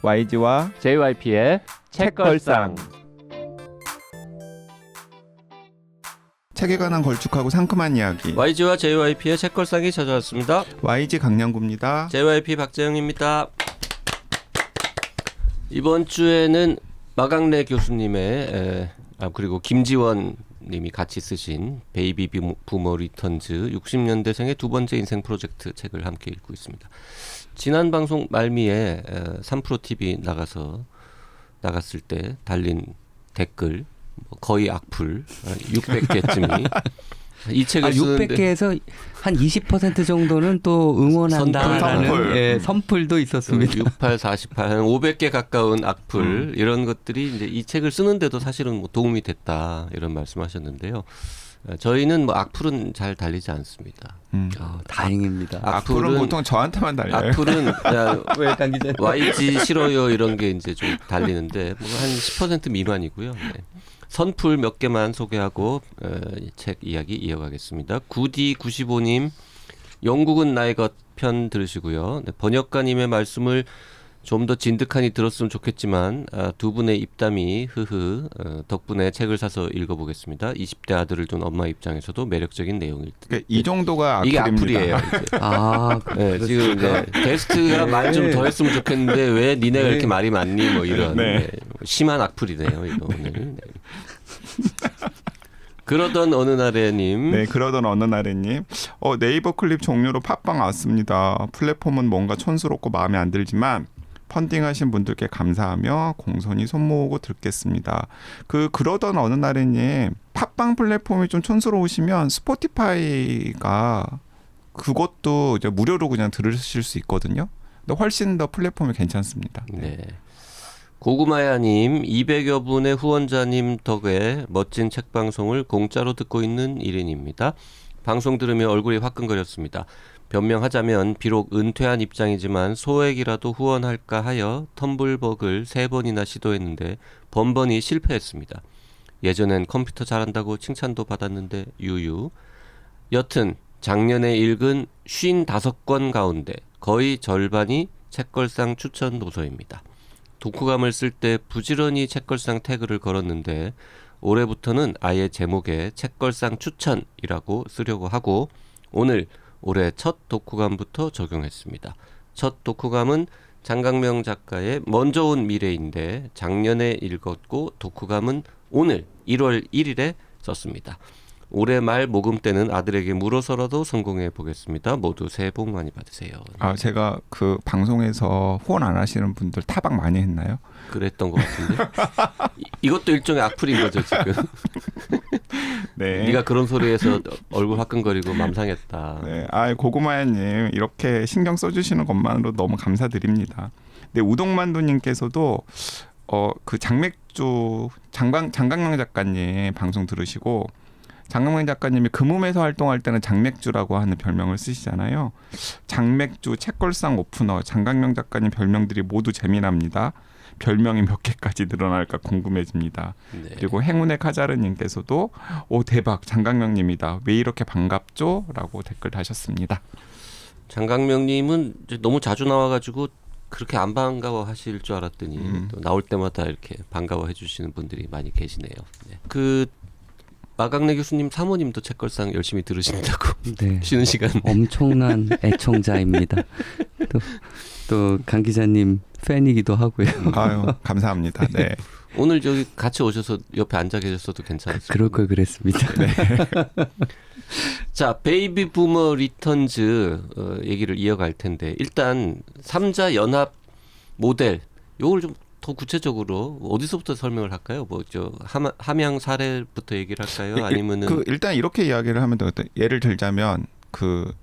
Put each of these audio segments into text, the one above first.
YG와 JYP의 책걸상. 책에 관한 걸쭉하고 상큼한 이야기. YG와 JYP의 책걸상이 찾아왔습니다. YG 강량구입니다. JYP 박재영입니다. 이번 주에는 마강래 교수님의 그리고 김지원 님이 같이 쓰신 베이비 부머 리턴즈 60년대생의 두 번째 인생 프로젝트 책을 함께 읽고 있습니다. 지난 방송 말미에 3프로TV 나갔을 때 달린 댓글 거의 악플 600개쯤이 이 책을 쓰는데 600개에서 한 20% 정도는 또 응원한다라는 선풀도 있었습니다. 68, 48, 한 500개 가까운 악플 이런 것들이 이제 이 책을 쓰는데도 사실은 뭐 도움이 됐다 이런 말씀하셨는데요. 저희는 뭐 악플은 잘 달리지 않습니다. 다행입니다. 악플은 보통 저한테만 달려요. 악플은 왜 당기자? YG 싫어요 이런 게 이제 좀 달리는데 뭐 한 10% 미만이고요. 네. 선풀 몇 개만 소개하고 책 이야기 이어가겠습니다. 9D95님 영국은 나의 것 편 들으시고요. 네, 번역가님의 말씀을 좀 더 진득하니 들었으면 좋겠지만 두 분의 입담이 덕분에 책을 사서 읽어보겠습니다. 20대 아들을 둔 엄마 입장에서도 매력적인 내용일 듯. 그러니까 이 정도가 악플입니다. 이게 악플이에요. 이제. 네, 지금 이제 게스트가 말 좀 더 했으면 좋겠는데 왜 니네가 이렇게 말이 많니 뭐 이런 심한 악플이네요. 이거 오늘. 네. 그러던 어느 날에님. 네, 그러던 어느 날에님. 네이버 클립 종료로 팟빵 왔습니다. 플랫폼은 뭔가 촌스럽고 마음에 안 들지만 펀딩하신 분들께 감사하며 공손히 손 모으고 듣겠습니다. 그러던 어느 날에님 팟빵 플랫폼이 좀 촌스러우시면 스포티파이가 그것도 이제 무료로 그냥 들으실 수 있거든요. 근데 훨씬 더 플랫폼이 괜찮습니다. 네. 고구마야님 200여 분의 후원자님 덕에 멋진 책방송을 공짜로 듣고 있는 1인입니다. 방송 들으며 얼굴이 화끈거렸습니다. 변명하자면 비록 은퇴한 입장이지만 소액이라도 후원할까 하여 텀블벅을 3번이나 시도했는데 번번이 실패했습니다. 예전엔 컴퓨터 잘한다고 칭찬도 받았는데 유유. 여튼 작년에 읽은 55권 가운데 거의 절반이 책걸상 추천 도서입니다. 독후감을 쓸 때 부지런히 책걸상 태그를 걸었는데 올해부터는 아예 제목에 책걸상 추천이라고 쓰려고 하고 오늘 올해 첫 독후감부터 적용했습니다. 첫 독후감은 장강명 작가의 먼저 온 미래인데 작년에 읽었고 독후감은 오늘 1월 1일에 썼습니다. 올해 말 모금 때는 아들에게 물어서라도 성공해 보겠습니다. 모두 새해 복 많이 받으세요. 제가 그 방송에서 후원 안 하시는 분들 타박 많이 했나요? 그랬던 것 같은데. 이것도 일종의 악플인 거죠 지금. 네. 네가 그런 소리에서 얼굴 화끈거리고 맘상했다. 네. 고구마야님 이렇게 신경 써주시는 것만으로 너무 감사드립니다. 네, 우동만두님께서도 그 장맥주 장강명 작가님 방송 들으시고. 장강명 작가님이 금음에서 활동할 때는 장맥주라고 하는 별명을 쓰시잖아요. 장맥주, 책걸상 오프너, 장강명 작가님 별명들이 모두 재미납니다. 별명이 몇 개까지 늘어날까 궁금해집니다. 네. 그리고 행운의 카자르님께서도 대박 장강명님이다. 왜 이렇게 반갑죠? 라고 댓글 다셨습니다. 장강명님은 너무 자주 나와가지고 그렇게 안 반가워하실 줄 알았더니 또 나올 때마다 이렇게 반가워해 주시는 분들이 많이 계시네요. 네. 마강래 교수님 사모님도 책걸상 열심히 들으신다고. 네. 쉬는 시간 엄청난 애청자입니다. 또 강 기자님 팬이기도 하고요. 아유 감사합니다. 네. 오늘 저기 같이 오셔서 옆에 앉아 계셨어도 괜찮았어요. 그럴 걸 그랬습니다. 네. 자, 베이비 부머 리턴즈 얘기를 이어갈 텐데 일단 3자 연합 모델 요걸 좀 더 구체적으로 어디서부터 설명을 할까요? 함양 사례부터 얘기를 할까요? 아니면은 일단 이렇게 이야기를 하면 되겠다. 예를 들자면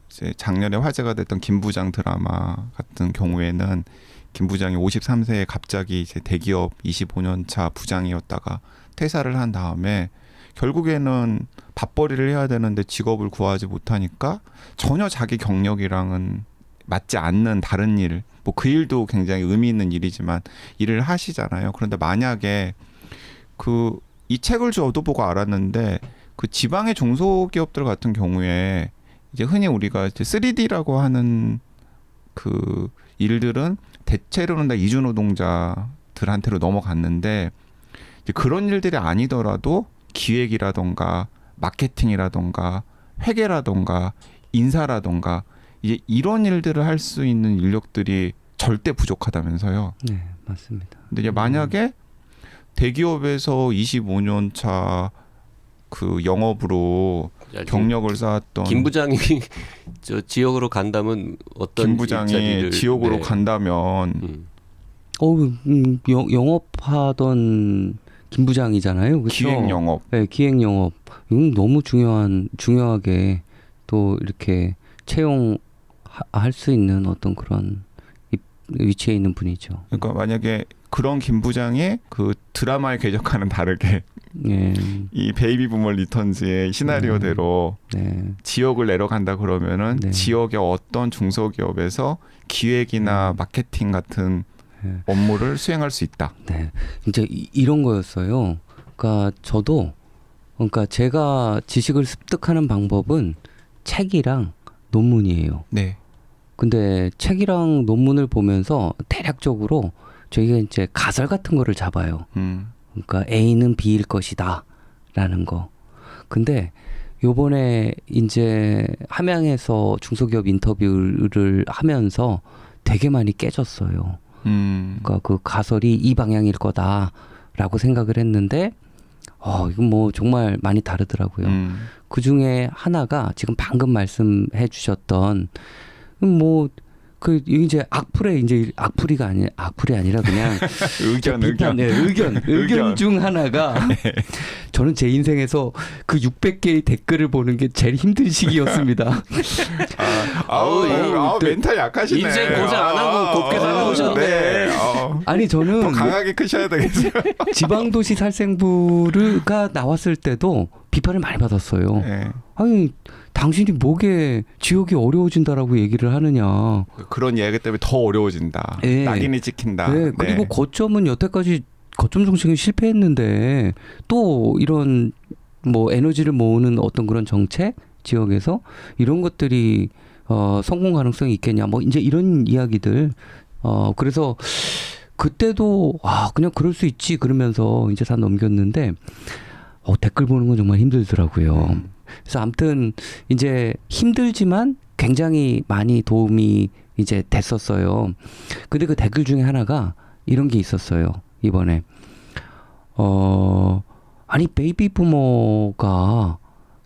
이제 작년에 화제가 됐던 김 부장 드라마 같은 경우에는 김 부장이 53세에 갑자기 이제 대기업 25년 차 부장이었다가 퇴사를 한 다음에 결국에는 밥벌이를 해야 되는데 직업을 구하지 못하니까 전혀 자기 경력이랑은 맞지 않는 다른 일, 그 일도 굉장히 의미 있는 일이지만 일을 하시잖아요. 그런데 만약에 이 책을 저도 보고 알았는데 지방의 중소기업들 같은 경우에 이제 흔히 우리가 이제 3D라고 하는 일들은 대체로는 다 이주 노동자들한테로 넘어갔는데 이제 그런 일들이 아니더라도 기획이라던가 마케팅이라던가 회계라던가 인사라던가 이제 이런 일들을 할 수 있는 인력들이 절대 부족하다면서요. 네, 맞습니다. 근데 이제 만약에 대기업에서 25년 차 그 영업으로 야, 경력을 쌓았던 김 부장이 저 지역으로 간다면 어떤 김 부장이 일자리를, 지역으로 네. 간다면 영업하던 김 부장이잖아요. 그렇죠? 기획 영업 네, 기획 영업. 이건 너무 중요하게 또 이렇게 채용할 수 있는 어떤 그런 위치에 있는 분이죠. 그러니까 만약에 그런 김 부장이 그 드라마의 궤적과는 다르게 예. 이 베이비 부머 리턴즈의 시나리오대로 네. 지역을 내려간다 그러면은 네. 지역의 어떤 중소기업에서 기획이나 마케팅 같은 네. 업무를 수행할 수 있다. 네. 이제 이런 거였어요. 그러니까 저도 그러니까 제가 지식을 습득하는 방법은 책이랑 논문이에요. 네. 근데 책이랑 논문을 보면서 대략적으로 저희가 이제 가설 같은 거를 잡아요. 그러니까 A는 B일 것이다 라는 거. 근데 요번에 이제 함양에서 중소기업 인터뷰를 하면서 되게 많이 깨졌어요. 그러니까 그 가설이 이 방향일 거다라고 생각을 했는데 이건 뭐 정말 많이 다르더라고요. 그 중에 하나가 지금 방금 말씀해 주셨던 뭐 그 이제 악플이 아니라 그냥 의견 중 하나가 저는 제 인생에서 그 600개의 댓글을 보는 게 제일 힘든 시기였습니다. 멘탈 약하시네. 인생 고생 안 하고 곱게 살아오셨네. 네. 아니 저는 더 강하게 크셔야 되겠어요. 지방도시 살생부가 나왔을 때도 비판을 많이 받았어요. 네. 아니 당신이 뭐게 지역이 어려워진다라고 얘기를 하느냐. 그런 이야기 때문에 더 어려워진다. 네. 낙인이 찍힌다. 네. 그리고 거점은 여태까지 거점 정책은 실패했는데 또 이런 뭐 에너지를 모으는 어떤 그런 정책 지역에서 이런 것들이 성공 가능성이 있겠냐. 뭐 이제 이런 이야기들. 그래서 그때도 그냥 그럴 수 있지 그러면서 이제 다 넘겼는데 댓글 보는 건 정말 힘들더라고요. 그래서 아무튼 이제 힘들지만 굉장히 많이 도움이 이제 됐었어요. 근데 그 댓글 중에 하나가 이런 게 있었어요. 이번에 아니 베이비 부모가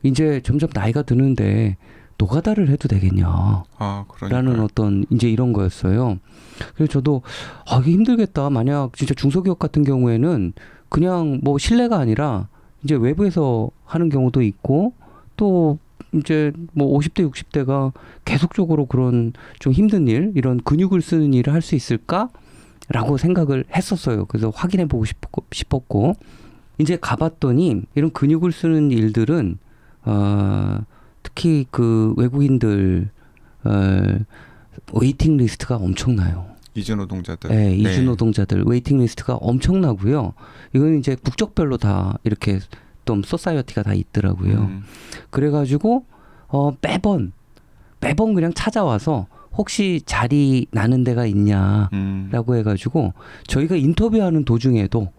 이제 점점 나이가 드는데 노가다를 해도 되겠냐? 라는 어떤 이제 이런 거였어요. 그래서 저도 이게 힘들겠다. 만약 진짜 중소기업 같은 경우에는 그냥 뭐 실내가 아니라 이제 외부에서 하는 경우도 있고 또 이제 뭐 50대 60대가 계속적으로 그런 좀 힘든 일, 이런 근육을 쓰는 일을 할 수 있을까라고 생각을 했었어요. 그래서 확인해 보고 싶었고 이제 가봤더니 이런 근육을 쓰는 일들은 특히 그 외국인들 웨이팅 리스트가 엄청나요. 이주 노동자들. 네, 이주 노동자들 웨이팅 리스트가 엄청나고요. 이건 이제 국적별로 다 이렇게 또 소사이어티가 다 있더라고요. 그래가지고 매번 그냥 찾아와서 혹시 자리 나는 데가 있냐라고 해가지고 저희가 인터뷰하는 도중에도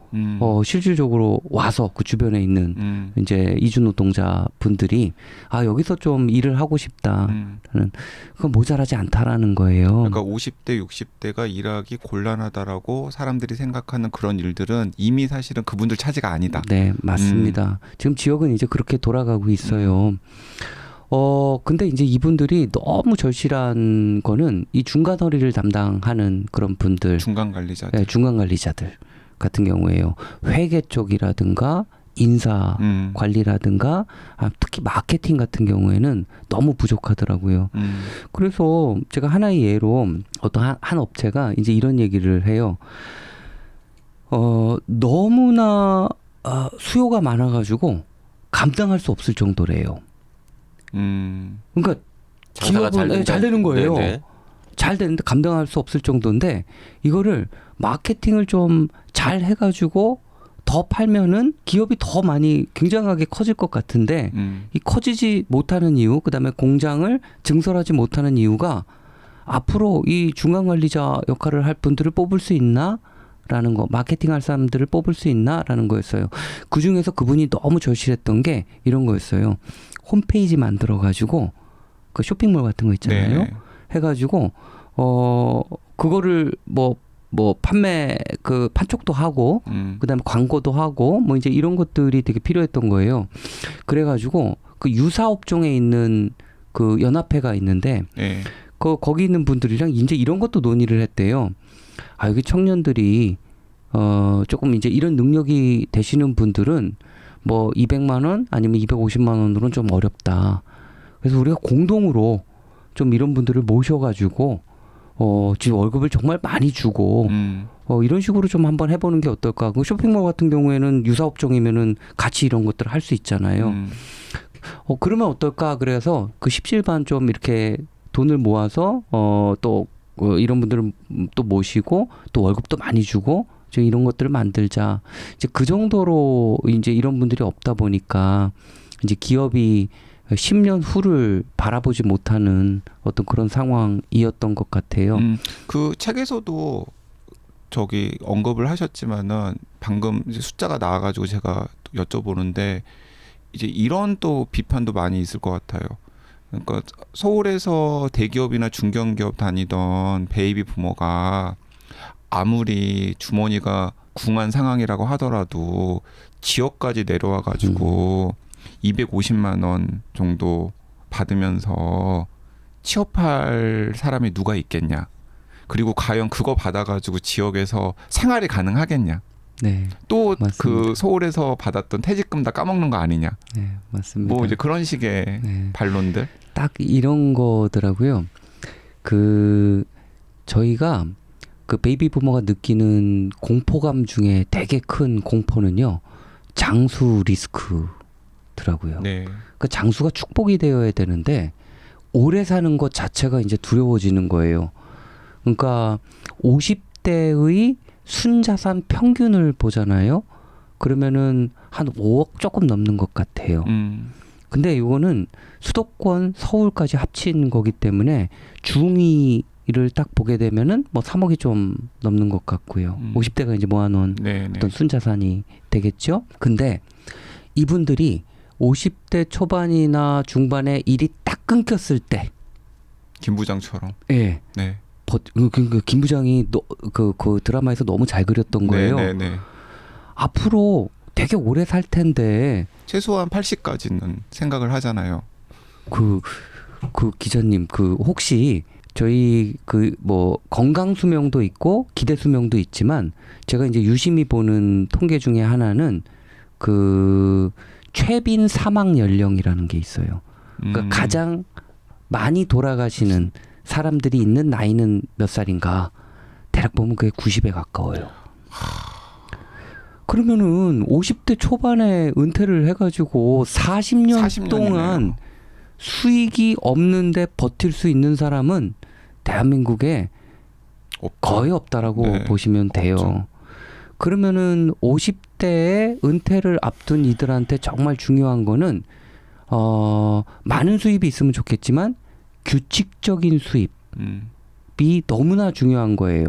실질적으로 와서 그 주변에 있는 이제 이주 노동자 분들이 여기서 좀 일을 하고 싶다라는 그건 모자라지 않다라는 거예요. 그러니까 50대 60대가 일하기 곤란하다라고 사람들이 생각하는 그런 일들은 이미 사실은 그분들 차지가 아니다. 네, 맞습니다. 지금 지역은 이제 그렇게 돌아가고 있어요. 근데 이제 이분들이 너무 절실한 거는 이 중간 허리를 담당하는 그런 분들. 중간 관리자들. 네, 중간 관리자들 같은 경우에요. 회계 쪽이라든가 인사 관리라든가 특히 마케팅 같은 경우에는 너무 부족하더라고요. 그래서 제가 하나의 예로 어떤 한 업체가 이제 이런 얘기를 해요. 너무나 수요가 많아가지고 감당할 수 없을 정도래요. 그러니까 기업은 잘 되는 거예요. 네네. 잘 되는데 감당할 수 없을 정도인데 이거를 마케팅을 좀 잘 해가지고 더 팔면은 기업이 더 많이 굉장하게 커질 것 같은데 이 커지지 못하는 이유, 그다음에 공장을 증설하지 못하는 이유가 앞으로 이 중간관리자 역할을 할 분들을 뽑을 수 있나? 라는 거, 마케팅할 사람들을 뽑을 수 있나? 라는 거였어요. 그 중에서 그분이 너무 절실했던 게 이런 거였어요. 홈페이지 만들어가지고 그 쇼핑몰 같은 거 있잖아요. 네. 해가지고 그거를 뭐 판매 그 판촉도 하고 그다음에 광고도 하고 뭐 이제 이런 것들이 되게 필요했던 거예요. 그래가지고 그 유사 업종에 있는 그 연합회가 있는데 네. 거기 있는 분들이랑 이제 이런 것도 논의를 했대요. 아, 여기 청년들이 조금 이제 이런 능력이 되시는 분들은 뭐 200만 원 아니면 250만 원으로는 좀 어렵다. 그래서 우리가 공동으로 좀 이런 분들을 모셔가지고 지금 월급을 정말 많이 주고 이런 식으로 좀 한번 해보는 게 어떨까. 그 쇼핑몰 같은 경우에는 유사업종이면은 같이 이런 것들을 할 수 있잖아요. 그러면 어떨까. 그래서 그 십실반 좀 이렇게 돈을 모아서 또 이런 분들을 또 모시고 또 월급도 많이 주고 이제 이런 것들을 만들자. 이제 그 정도로 이제 이런 분들이 없다 보니까 이제 기업이 10년 후를 바라보지 못하는 어떤 그런 상황이었던 것 같아요. 그 책에서도 저기 언급을 하셨지만은 방금 이제 숫자가 나와가지고 제가 또 여쭤보는데 이제 이런 또 비판도 많이 있을 것 같아요. 그러니까 서울에서 대기업이나 중견기업 다니던 베이비 부모가 아무리 주머니가 궁한 상황이라고 하더라도 지역까지 내려와 가지고 250만 원 정도 받으면서 취업할 사람이 누가 있겠냐. 그리고 과연 그거 받아가지고 지역에서 생활이 가능하겠냐. 네. 또 맞습니다. 그 서울에서 받았던 퇴직금 다 까먹는 거 아니냐. 네, 맞습니다. 뭐 이제 그런 식의 네. 반론들. 딱 이런 거더라고요. 그 저희가 그 베이비 부모가 느끼는 공포감 중에 되게 큰 공포는요. 장수 리스크더라고요. 네. 그 장수가 축복이 되어야 되는데 오래 사는 것 자체가 이제 두려워지는 거예요. 그러니까 50대의 순자산 평균을 보잖아요. 그러면은 한 5억 조금 넘는 것 같아요. 근데 이거는 수도권 서울까지 합친 거기 때문에 중위를 딱 보게 되면은 뭐 3억이 좀 넘는 것 같고요. 50대가 이제 모아놓은 어떤 순자산이 되겠죠. 근데 이분들이 50대 초반이나 중반에 일이 딱 끊겼을 때, 김 부장처럼. 예, 네. 김 부장이 그 드라마에서 너무 잘 그렸던 거예요. 네. 앞으로 되게 오래 살 텐데 최소한 80까지는 생각을 하잖아요. 그 기자님 혹시 저희 뭐 건강 수명도 있고 기대 수명도 있지만 제가 이제 유심히 보는 통계 중에 하나는 그 최빈 사망 연령이라는 게 있어요. 그러니까 가장 많이 돌아가시는 사람들이 있는 나이는 몇 살인가? 대략 보면 그게 90에 가까워요. 그러면은 50대 초반에 은퇴를 해가지고 40년 동안 수익이 없는데 버틸 수 있는 사람은 대한민국에 거의 없다라고 보시면 돼요. 없죠. 그러면은 50대에 은퇴를 앞둔 이들한테 정말 중요한 거는 많은 수입이 있으면 좋겠지만 규칙적인 수입이 너무나 중요한 거예요.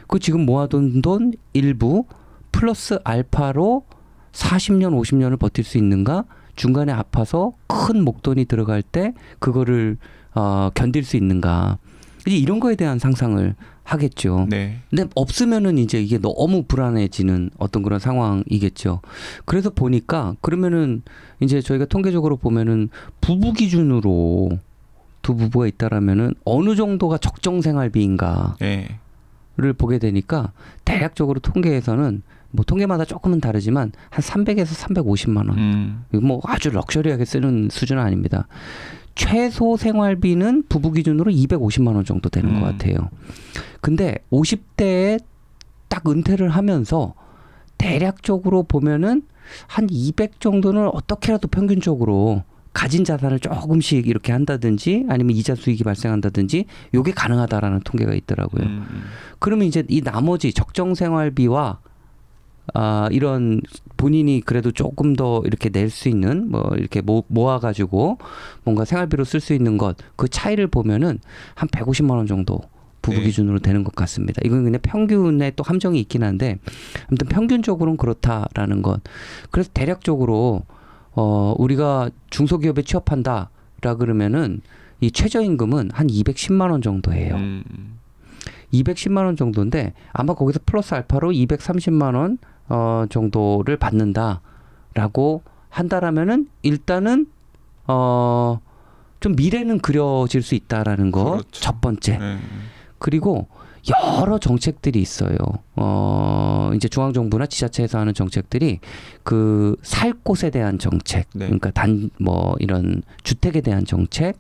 그 지금 모아둔 돈 일부 플러스 알파로 40년, 50년을 버틸 수 있는가? 중간에 아파서 큰 목돈이 들어갈 때 그거를 견딜 수 있는가? 이제 이런 거에 대한 상상을 하겠죠. 네. 근데 없으면은 이제 이게 너무 불안해지는 어떤 그런 상황이겠죠. 그래서 보니까 그러면은 이제 저희가 통계적으로 보면은 부부 기준으로 두 부부가 있다라면은 어느 정도가 적정 생활비인가를 네. 보게 되니까 대략적으로 통계에서는 뭐 통계마다 조금은 다르지만 한 300에서 350만 원. 이거 뭐 아주 럭셔리하게 쓰는 수준은 아닙니다. 최소 생활비는 부부 기준으로 250만 원 정도 되는 것 같아요. 근데 50대에 딱 은퇴를 하면서 대략적으로 보면은 한 200 정도는 어떻게라도 평균적으로 가진 자산을 조금씩 이렇게 한다든지 아니면 이자 수익이 발생한다든지 요게 가능하다라는 통계가 있더라고요. 그러면 이제 이 나머지 적정 생활비와 이런 본인이 그래도 조금 더 이렇게 낼 수 있는 뭐 이렇게 모아가지고 뭔가 생활비로 쓸 수 있는 것 그 차이를 보면은 한 150만 원 정도 부부 네. 기준으로 되는 것 같습니다. 이건 그냥 평균에 또 함정이 있긴 한데 아무튼 평균적으로는 그렇다라는 것. 그래서 대략적으로 우리가 중소기업에 취업한다라 그러면은 이 최저임금은 한 210만 원 정도예요. 210만 원 정도인데 아마 거기서 플러스 알파로 230만 원 정도를 받는다라고 한다라면은 일단은 좀 미래는 그려질 수 있다라는 거 첫 그렇죠. 번째. 그리고 여러 정책들이 있어요. 이제 중앙정부나 지자체에서 하는 정책들이 그 살 곳에 대한 정책, 네. 그러니까 뭐 이런 주택에 대한 정책,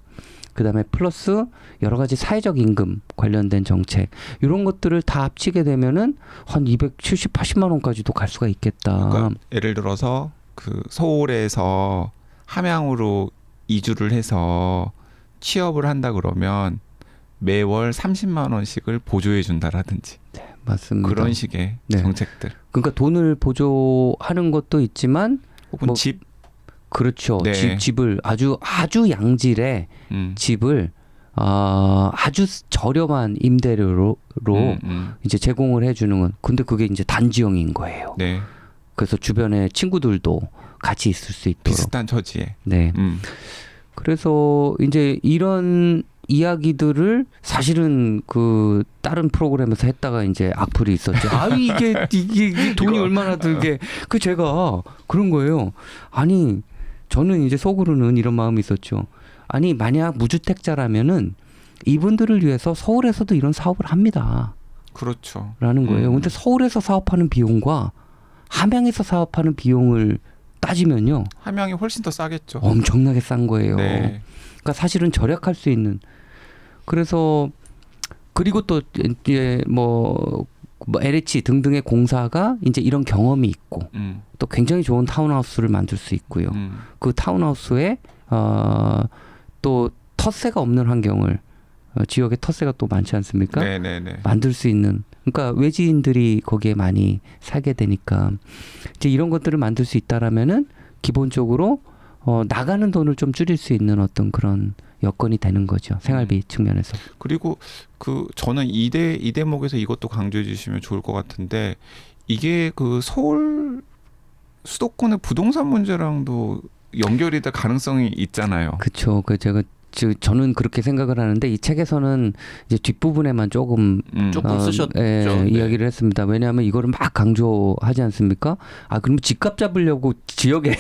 그다음에 플러스 여러 가지 사회적 임금 관련된 정책 이런 것들을 다 합치게 되면은 한 270, 80만 원까지도 갈 수가 있겠다. 그러니까 예를 들어서 그 서울에서 함양으로 이주를 해서 취업을 한다 그러면 매월 30만 원씩을 보조해 준다라든지 맞습니다. 그런 식의 네. 정책들. 그러니까 돈을 보조하는 것도 있지만 혹은 뭐 집. 그렇죠. 네. 집을 아주 양질의 집을 아주 저렴한 임대료로 이제 제공을 해주는 건 근데 그게 이제 단지형인 거예요. 네. 그래서 주변에 친구들도 같이 있을 수 있도록. 비슷한 처지에. 네. 그래서 이제 이런 이야기들을 사실은 그 다른 프로그램에서 했다가 이제 악플이 있었죠. 이게 돈이 얼마나 들게. 제가 그런 거예요. 아니 저는 이제 속으로는 이런 마음이 있었죠. 아니 만약 무주택자라면은 이분들을 위해서 서울에서도 이런 사업을 합니다. 그렇죠. 라는 거예요. 근데 서울에서 사업하는 비용과 함양에서 사업하는 비용을 따지면요. 함양이 훨씬 더 싸겠죠. 엄청나게 싼 거예요. 네. 그러니까 사실은 절약할 수 있는. 그래서 그리고 또 이제 뭐 LH 등등의 공사가 이제 이런 경험이 있고 또 굉장히 좋은 타운하우스를 만들 수 있고요. 그 타운하우스에 또 텃세가 없는 환경을 지역에 텃세가 또 많지 않습니까? 네네네. 만들 수 있는. 그러니까 외지인들이 거기에 많이 살게 되니까 이제 이런 것들을 만들 수 있다라면은 기본적으로 나가는 돈을 좀 줄일 수 있는 어떤 그런 여건이 되는 거죠. 생활비 측면에서. 그리고 저는 이 대목에서 이것도 강조해 주시면 좋을 것 같은데 이게 그 서울 수도권의 부동산 문제랑도 연결이 될 가능성이 있잖아요. 그렇죠. 저는 그렇게 생각을 하는데 이 책에서는 이제 뒷부분에만 조금 쓰셨죠. 네. 이야기를 했습니다. 왜냐하면 이거를 막 강조하지 않습니까? 그럼 집값 잡으려고 지역에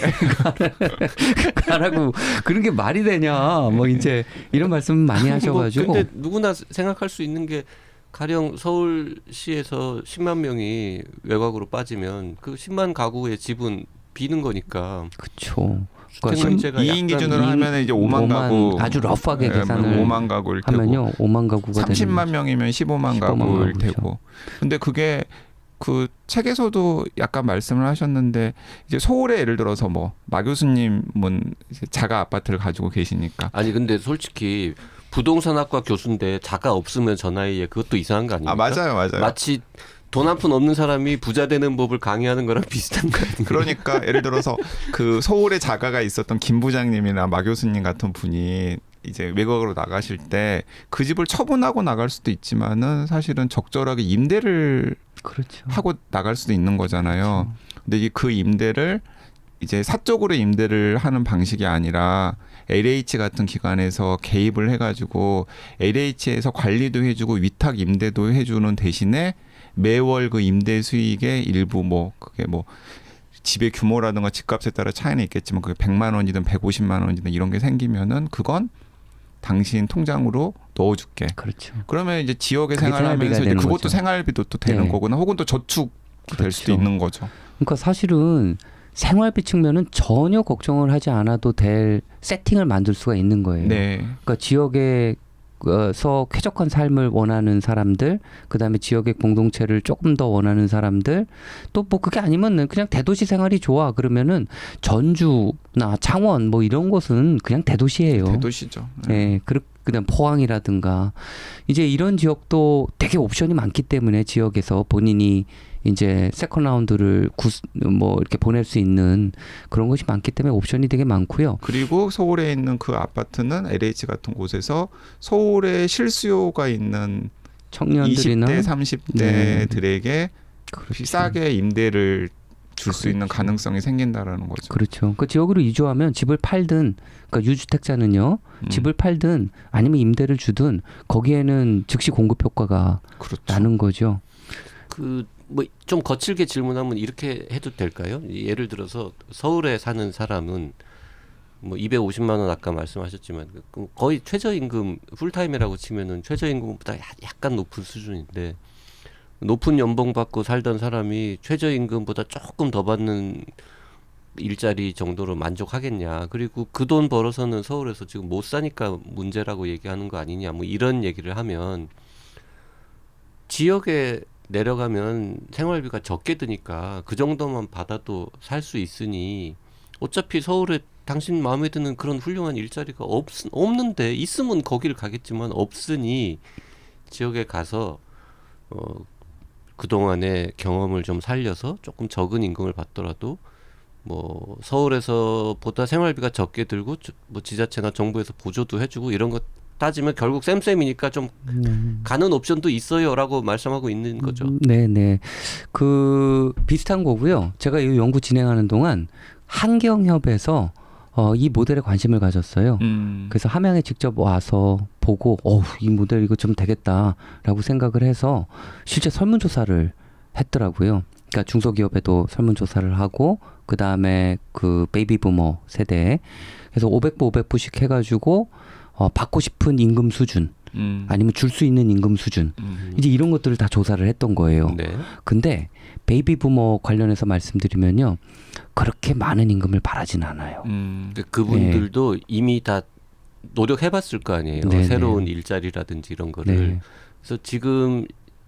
가라고 그런 게 말이 되냐? 뭐 이제 이런 말씀 많이 하셔가지고. 근데 누구나 생각할 수 있는 게 가령 서울시에서 10만 명이 외곽으로 빠지면 그 10만 가구의 집은 비는 거니까. 그렇죠. 주택문제가 2인 기준으로 하면 이제 5만 가구 아주 러프하게 계산을 5만 가구일 하면요. 테고 5만 가구가 30만 명이면 15만 가구일 테고. 근데 그게 그 책에서도 약간 말씀을 하셨는데 이제 서울에 예를 들어서 뭐 마 교수님은 이제 자가 아파트를 가지고 계시니까 아니 근데 솔직히 부동산학과 교수인데 자가 없으면 저 나이에 그것도 이상한 거 아닙니까? 맞아요. 마치 돈 한 푼 없는 사람이 부자 되는 법을 강의하는 거랑 비슷한 거 아니에요? 그러니까 예를 들어서 그 서울에 자가가 있었던 김 부장님이나 마 교수님 같은 분이 이제 외곽으로 나가실 때 그 집을 처분하고 나갈 수도 있지만은 사실은 적절하게 임대를 그렇죠. 하고 나갈 수도 있는 거잖아요. 그렇죠. 근데 그 임대를 이제 사적으로 임대를 하는 방식이 아니라 LH 같은 기관에서 개입을 해가지고 LH에서 관리도 해주고 위탁 임대도 해주는 대신에 매월 그 임대 수익의 일부 그게 집의 규모라든가 집값에 따라 차이는 있겠지만 그게 100만 원이든 150만 원이든 이런 게 생기면은 그건 당신 통장으로 넣어줄게. 그렇죠. 그러면 이제 지역에 그게 생활하면서 이제 그것도 거죠. 생활비도 또 되는 네. 거구나. 혹은 또 저축 될 수도 있는 거죠. 그러니까 사실은 생활비 측면은 전혀 걱정을 하지 않아도 될 세팅을 만들 수가 있는 거예요. 네. 그러니까 지역에서 쾌적한 삶을 원하는 사람들, 그다음에 지역의 공동체를 조금 더 원하는 사람들, 또 뭐 그게 아니면은 그냥 대도시 생활이 좋아 그러면은 전주나 창원 뭐 이런 곳은 그냥 대도시예요. 대도시죠. 네, 그다음 포항이라든가 이제 이런 지역도 되게 옵션이 많기 때문에 지역에서 본인이 이제 세컨 라운드를 뭐 이렇게 보낼 수 있는 그런 것이 많기 때문에 옵션이 되게 많고요. 그리고 서울에 있는 그 아파트는 LH 같은 곳에서 서울에 실수요가 있는 청년들이나 20대, 30대들에게 그렇죠. 싸게 임대를 줄 수 있는 그렇죠. 가능성이 생긴다라는 거죠. 그렇죠. 그 지역으로 이주하면 집을 팔든, 그러니까 유주택자는요, 집을 팔든 아니면 임대를 주든 거기에는 즉시 공급 효과가 그렇죠. 나는 거죠. 그 뭐 좀 거칠게 질문하면 이렇게 해도 될까요? 예를 들어서 서울에 사는 사람은 뭐 250만 원 아까 말씀하셨지만 거의 최저임금 풀타임이라고 치면은 최저임금보다 약간 높은 수준인데 높은 연봉 받고 살던 사람이 최저임금보다 조금 더 받는 일자리 정도로 만족하겠냐. 그리고 그 돈 벌어서는 서울에서 지금 못 사니까 문제라고 얘기하는 거 아니냐. 뭐 이런 얘기를 하면 지역에 내려가면 생활비가 적게 드니까 그 정도만 받아도 살 수 있으니 어차피 서울에 당신 마음에 드는 그런 훌륭한 일자리가 없는데 있으면 거기를 가겠지만 없으니 지역에 가서 그동안의 경험을 좀 살려서 조금 적은 임금을 받더라도 뭐 서울에서 보다 생활비가 적게 들고 뭐 지자체나 정부에서 보조도 해주고 이런 것 따지면 결국 쌤쌤이니까 좀 가는 옵션도 있어요라고 말씀하고 있는 거죠. 네네. 그 비슷한 거고요. 제가 이 연구 진행하는 동안 한경협에서 이 모델에 관심을 가졌어요. 그래서 함양에 직접 와서 보고 이 모델 이거 좀 되겠다라고 생각을 해서 실제 설문조사를 했더라고요. 그러니까 중소기업에도 설문조사를 하고 그 다음에 그 베이비부머 세대에 그래서 500부 500부씩 해가지고 받고 싶은 임금 수준 아니면 줄 수 있는 임금 수준 이제 이런 것들을 다 조사를 했던 거예요. 네. 근데 베이비부머 관련해서 말씀드리면요. 그렇게 많은 임금을 바라진 않아요. 그분들도 이미 다 노력해봤을 거 아니에요. 네네. 새로운 일자리라든지 이런 거를. 네. 그래서 지금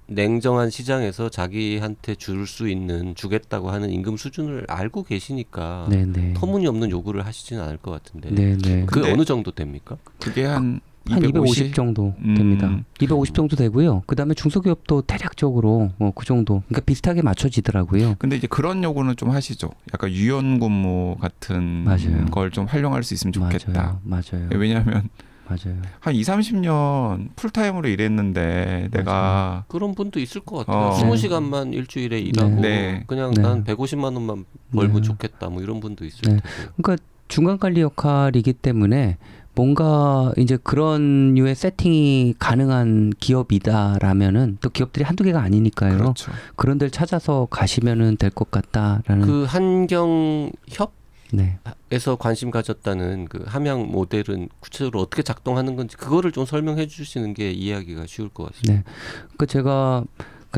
냉정한 시장에서 자기한테 줄 수 있는 주겠다고 하는 임금 수준을 알고 계시니까 네네. 터무니없는 요구를 하시지는 않을 것 같은데 네네. 그 근데 어느 정도 됩니까? 그게 한 한 250 정도 됩니다. 250 정도 되고요. 그 다음에 중소기업도 대략적으로 그 정도. 그러니까 비슷하게 맞춰지더라고요. 근데 이제 그런 요구는 좀 하시죠. 약간 유연근무 같은 맞아요. 걸 좀 활용할 수 있으면 좋겠다. 맞아요. 왜냐하면 맞아요. 한 2, 30년 풀타임으로 일했는데 내가 그런 분도 있을 것 같아요. 네. 20시간만 일주일에 일하고 네. 그냥 네. 난 150만 원만 벌면 네. 좋겠다. 뭐 이런 분도 있을 네. 테고. 그러니까 중간관리 역할이기 때문에 뭔가 이제 그런 류의 세팅이 가능한 기업이다라면은 또 기업들이 한두 개가 아니니까요. 그렇죠. 그런 데를 찾아서 가시면은 될 것 같다라는. 그 한경협 네. 에서 관심 가졌다는 그 함양 모델은 구체적으로 어떻게 작동하는 건지 그거를 좀 설명해 주시는 게 이해하기가 쉬울 것 같습니다. 네. 그 제가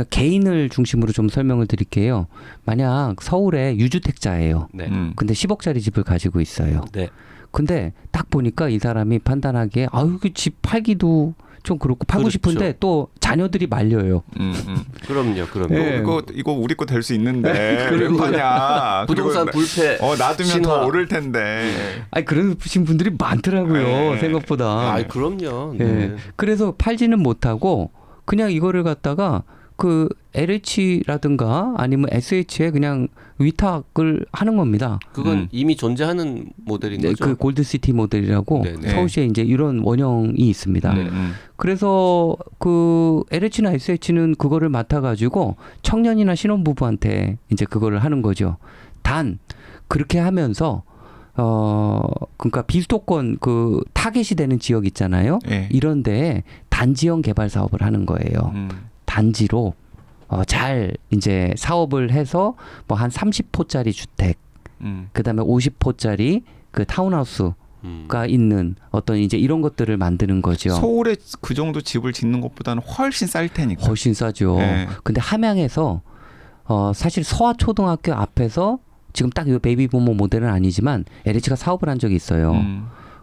개인을 중심으로 좀 설명을 드릴게요. 만약 서울에 유주택자예요. 네. 근데 10억짜리 집을 가지고 있어요. 네. 근데 딱 보니까 이 사람이 판단하기에 그 집 팔기도 좀 그렇고 팔고 그렇죠. 싶은데 또 자녀들이 말려요. 그럼요. 네. 이거 우리 거 될 수 있는데 왜 그런 파냐? 부동산 그리고 불패. 놔두면 신화. 더 오를 텐데. 아니 그러신 분들이 많더라고요. 네. 생각보다. 그럼요. 예. 네. 그래서 팔지는 못하고 그냥 이거를 갖다가 그 LH라든가 아니면 SH에 그냥 위탁을 하는 겁니다. 그건 이미 존재하는 모델인 네, 거죠. 그 골드시티 모델이라고 네네. 서울시에 이제 이런 원형이 있습니다. 네. 그래서 그 LH나 SH는 그거를 맡아가지고 청년이나 신혼부부한테 이제 그거를 하는 거죠. 단 그렇게 하면서 그러니까 비수도권 그 타겟이 되는 지역 있잖아요. 네. 이런 데에 단지형 개발 사업을 하는 거예요. 단지로 잘 이제 사업을 해서 뭐 한 30호짜리 주택, 그다음에 50호짜리 그 타운하우스가 있는 어떤 이제 이런 것들을 만드는 거죠. 서울에 그 정도 집을 짓는 것보다는 훨씬 쌀 테니까. 훨씬 싸죠. 네. 근데 함양에서 사실 서화초등학교 앞에서 지금 딱 이 베이비부모 모델은 아니지만 LH가 사업을 한 적이 있어요.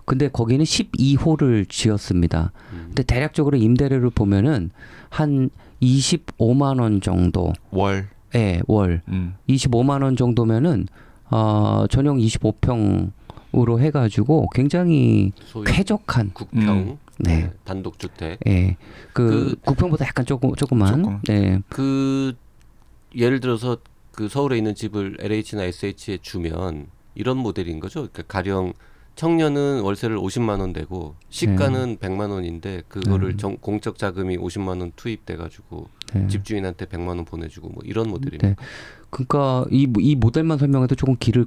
근데 거기는 12호를 지었습니다. 근데 대략적으로 임대료를 보면은 한 25만 원 정도. 월. 예, 월. 25만 원 정도면은 전용 25평으로 해가지고 굉장히 소위 쾌적한. 국평, 네. 단독주택. 예, 그 국평보다 약간 조그만. 조금. 네. 그 예를 들어서 그 서울에 있는 집을 LH나 SH에 주면 이런 모델인 거죠. 그러니까 가령 청년은 월세를 50만 원 내고 시가는 100만 원인데 그거를 공적 자금이 50만 원 투입돼 가지고 집주인한테 100만 원 보내주고 뭐 이런 모델입니다. 네. 그러니까 이 모델만 설명해도 조금 길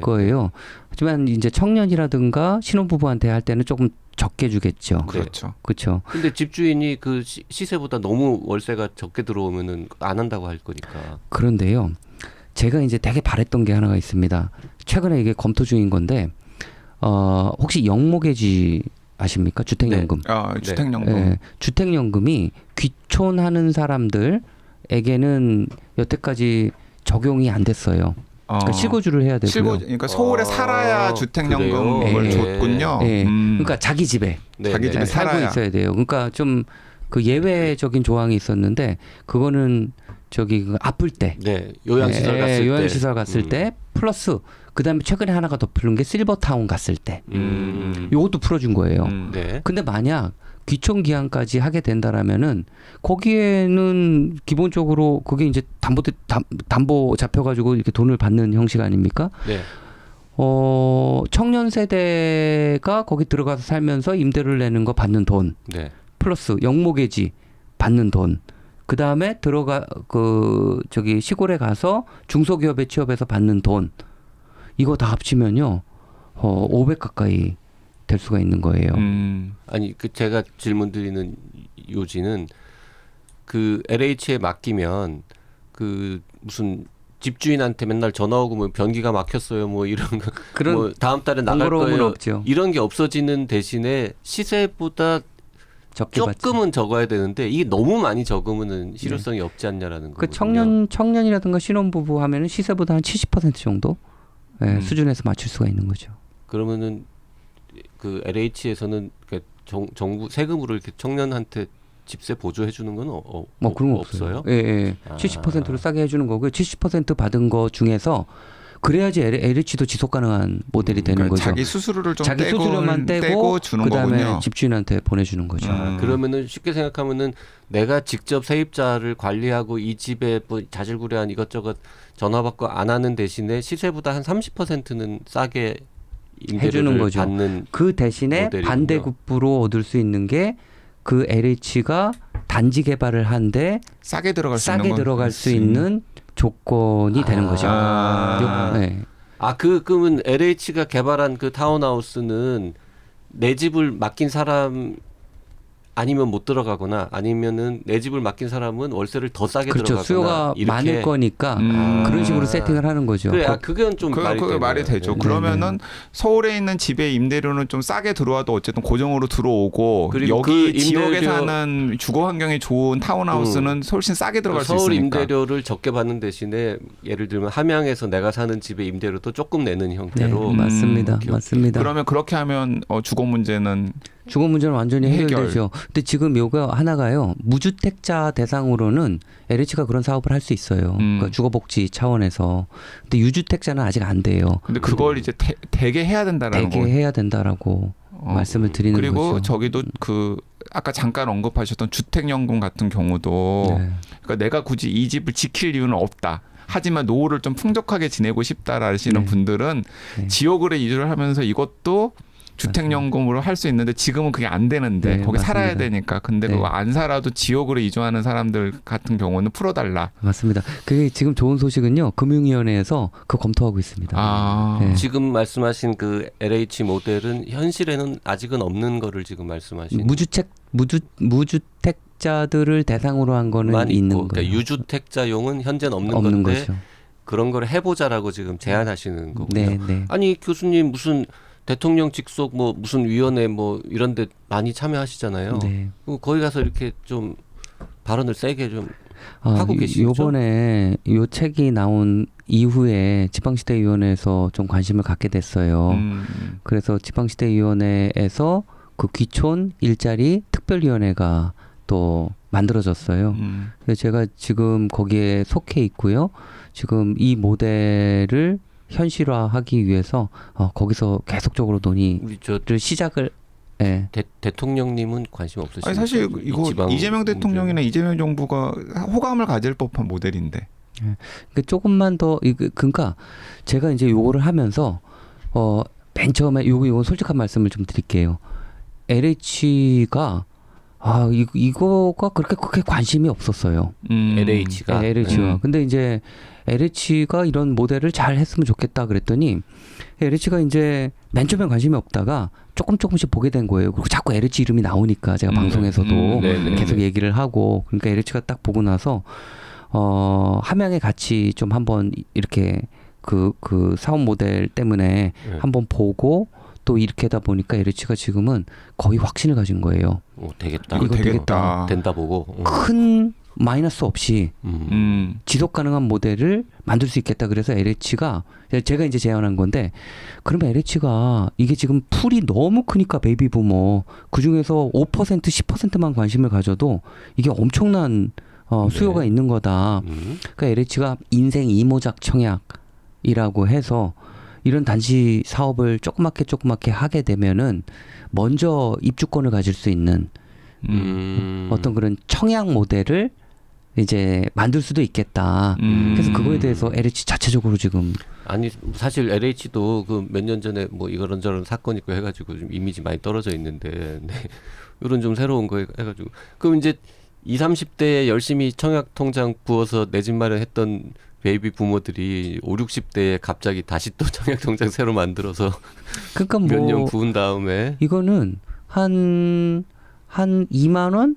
거예요. 하지만 이제 청년이라든가 신혼부부한테 할 때는 조금 적게 주겠죠. 그렇죠. 그렇죠. 근데 집주인이 그 시세보다 너무 월세가 적게 들어오면은 안 한다고 할 거니까. 그런데요. 제가 이제 되게 바랬던 게 하나가 있습니다. 최근에 이게 검토 중인 건데 혹시 영모계지 아십니까? 주택연금. 네. 주택연금. 네. 주택연금이 귀촌하는 사람들에게는 여태까지 적용이 안 됐어요. 그러니까 실거주를 해야 되고요. 그러니까 서울에 살아야 주택연금을 줬군요. 네. 그러니까 자기 집에 자기 집에 살고 살아야. 있어야 돼요. 그러니까 좀 그 예외적인 조항이 있었는데 그거는 저기 그 아플 때, 요양시설 갔을 때, 요양시설 갔을 때 플러스 그다음에 최근에 하나가 더 풀린 게 실버타운 갔을 때, 요것도 풀어준 거예요. 네. 근데 만약 귀촌 기한까지 하게 된다라면은 거기에는 기본적으로 그게 이제 담보 잡혀가지고 이렇게 돈을 받는 형식 아닙니까? 네. 청년 세대가 거기 들어가서 살면서 임대료를 내는 거 받는 돈, 네. 플러스 영모계지 받는 돈, 그 다음에 저기 시골에 가서 중소기업에 취업해서 받는 돈, 이거 다 합치면요, 500 가까이 될 수가 있는 거예요. 아니 그 제가 질문 드리는 요지는 그 LH에 맡기면 그 무슨 집주인한테 맨날 전화 오고 뭐 변기가 막혔어요 뭐 이런 거 그런 뭐 다음 달에 나갈 거예요 없죠. 이런 게 없어지는 대신에 시세보다 적게 조금은 받죠. 적어야 되는데 이게 너무 많이 적으면은 실효성이 없지 않냐라는 그 거거든요. 청년이라든가 신혼부부 하면은 시세보다 한 70% 정도 수준에서 맞출 수가 있는 거죠. 그러면은 그 LH에서는 정부 세금으로 이렇게 청년한테 집세 보조해 주는 건 뭐 그런 거 없어요. 예. 70%로 싸게 해주는 거고요. 70% 받은 거 중에서 그래야지 LH도 지속 가능한 모델이 되는 그러니까 거죠. 자기 수수료를 좀 자기 수수료만 떼고 주는 그다음에 거군요. 집주인한테 보내주는 거죠. 그러면은 쉽게 생각하면은 내가 직접 세입자를 관리하고 이 집에 뭐 자질구레한 이것저것 전화 받고 안 하는 대신에 시세보다 한 30%는 싸게 해주는 거죠. 받는 그 대신에 모델이군요. 반대급부로 얻을 수 있는 게 그 LH가 단지 개발을 한데 싸게 들어갈 수 있는 조건이 되는 거죠. 네. 그러면 LH가 개발한 그 타운하우스는 내 집을 맡긴 사람 아니면 못 들어가거나 아니면은 내 집을 맡긴 사람은 월세를 더 싸게 그렇죠. 들어가거나 수요가 이렇게. 많을 거니까 그런 식으로 세팅을 하는 거죠. 그래, 그건 좀 말이 되죠. 네. 그러면은 서울에 있는 집의 임대료는 좀 싸게 들어와도 어쨌든 고정으로 들어오고 그리고 여기 그 지역에 사는 주거 환경이 좋은 타운하우스는 훨씬 싸게 들어갈 수 서울 있으니까. 임대료를 적게 받는 대신에 예를 들면 함양에서 내가 사는 집의 임대료도 조금 내는 형태로 맞습니다. 맞습니다. 그러면 그렇게 하면 주거 문제는 완전히 해결되죠. 근데 지금 요거 하나가요. 무주택자 대상으로는 LH가 그런 사업을 할 수 있어요. 그러니까 주거복지 차원에서. 근데 유주택자는 아직 안 돼요. 근데 그걸 이제 대개 해야 된다라는 대개 해야 된다라고 말씀을 드리는 거죠. 그리고 저기도 그 아까 잠깐 언급하셨던 주택연금 같은 경우도 그러니까 내가 굳이 이 집을 지킬 이유는 없다. 하지만 노후를 좀 풍족하게 지내고 싶다라시는 분들은 지역으로 이주를 하면서 이것도 주택연금으로 할 수 있는데 지금은 그게 안 되는데 거기 살아야 되니까 근데 그거 안 살아도 지역으로 이주하는 사람들 같은 경우는 풀어달라. 맞습니다. 그게 지금 좋은 소식은요. 금융위원회에서 그거 검토하고 있습니다. 지금 말씀하신 그 LH 모델은 현실에는 아직은 없는 거를 지금 말씀하신 무주택자들을 대상으로 한 거는 있는 거예요. 그러니까 유주택자용은 현재는 없는 건데 거죠. 그런 걸 해보자라고 지금 제안하시는 거군요. 네. 아니 교수님 무슨 대통령 직속 뭐 무슨 위원회 뭐 이런 데 많이 참여하시잖아요. 거기 가서 이렇게 좀 발언을 세게 좀 하고 계시죠? 요번에 요 책이 나온 이후에 지방시대위원회에서 좀 관심을 갖게 됐어요. 그래서 지방시대위원회에서 그 귀촌 일자리 특별위원회가 또 만들어졌어요. 그래서 제가 지금 거기에 속해 있고요. 지금 이 모델을 현실화하기 위해서 거기서 계속적으로 논의를 시작을. 대통령님은 관심 없으시죠? 아니 사실 이거 이재명 대통령이나 이재명 정부가 호감을 가질 법한 모델인데 그 조금만 더 그러니까 제가 이제 요거를 하면서 맨 처음에 요거 솔직한 말씀을 좀 드릴게요. LH가 이거가 그렇게 관심이 없었어요. LH가. 네, LH가. 근데 이제 LH가 이런 모델을 잘 했으면 좋겠다 그랬더니 LH가 이제 맨 처음에 관심이 없다가 조금씩 보게 된 거예요. 그리고 자꾸 LH 이름이 나오니까 제가 방송에서도 계속 얘기를 하고 그러니까 LH가 딱 보고 나서 함양에 같이 좀 한번 이렇게 그 사업 모델 때문에 한번 보고 또 이렇게 하다 보니까 LH가 지금은 거의 확신을 가진 거예요. 되겠다. 이거 되겠다. 된다 보고. 큰 마이너스 없이 지속 가능한 모델을 만들 수 있겠다. 그래서 LH가 제가 이제 제안한 건데 그러면 LH가 이게 지금 풀이 너무 크니까 베이비 부모 그 중에서 5% 10%만 관심을 가져도 이게 엄청난 수요가 있는 거다. 그러니까 LH가 인생 이모작 청약이라고 해서 이런 단지 사업을 조그맣게 하게 되면은 먼저 입주권을 가질 수 있는 어떤 그런 청약 모델을 이제 만들 수도 있겠다. 그래서 그거에 대해서 LH 자체적으로 지금 아니 사실 LH도 그 몇 년 전에 뭐 이런저런 사건 있고 해가지고 좀 이미지 많이 떨어져 있는데 이런 좀 새로운 거 해가지고 그럼 이제 20, 30대에 열심히 청약 통장 부어서 내 집 마련했던 베이비 부모들이 5, 60대에 갑자기 다시 또 청약 통장 새로 만들어서 그러니까 몇 년 부은 다음에 이거는 한 2만 원,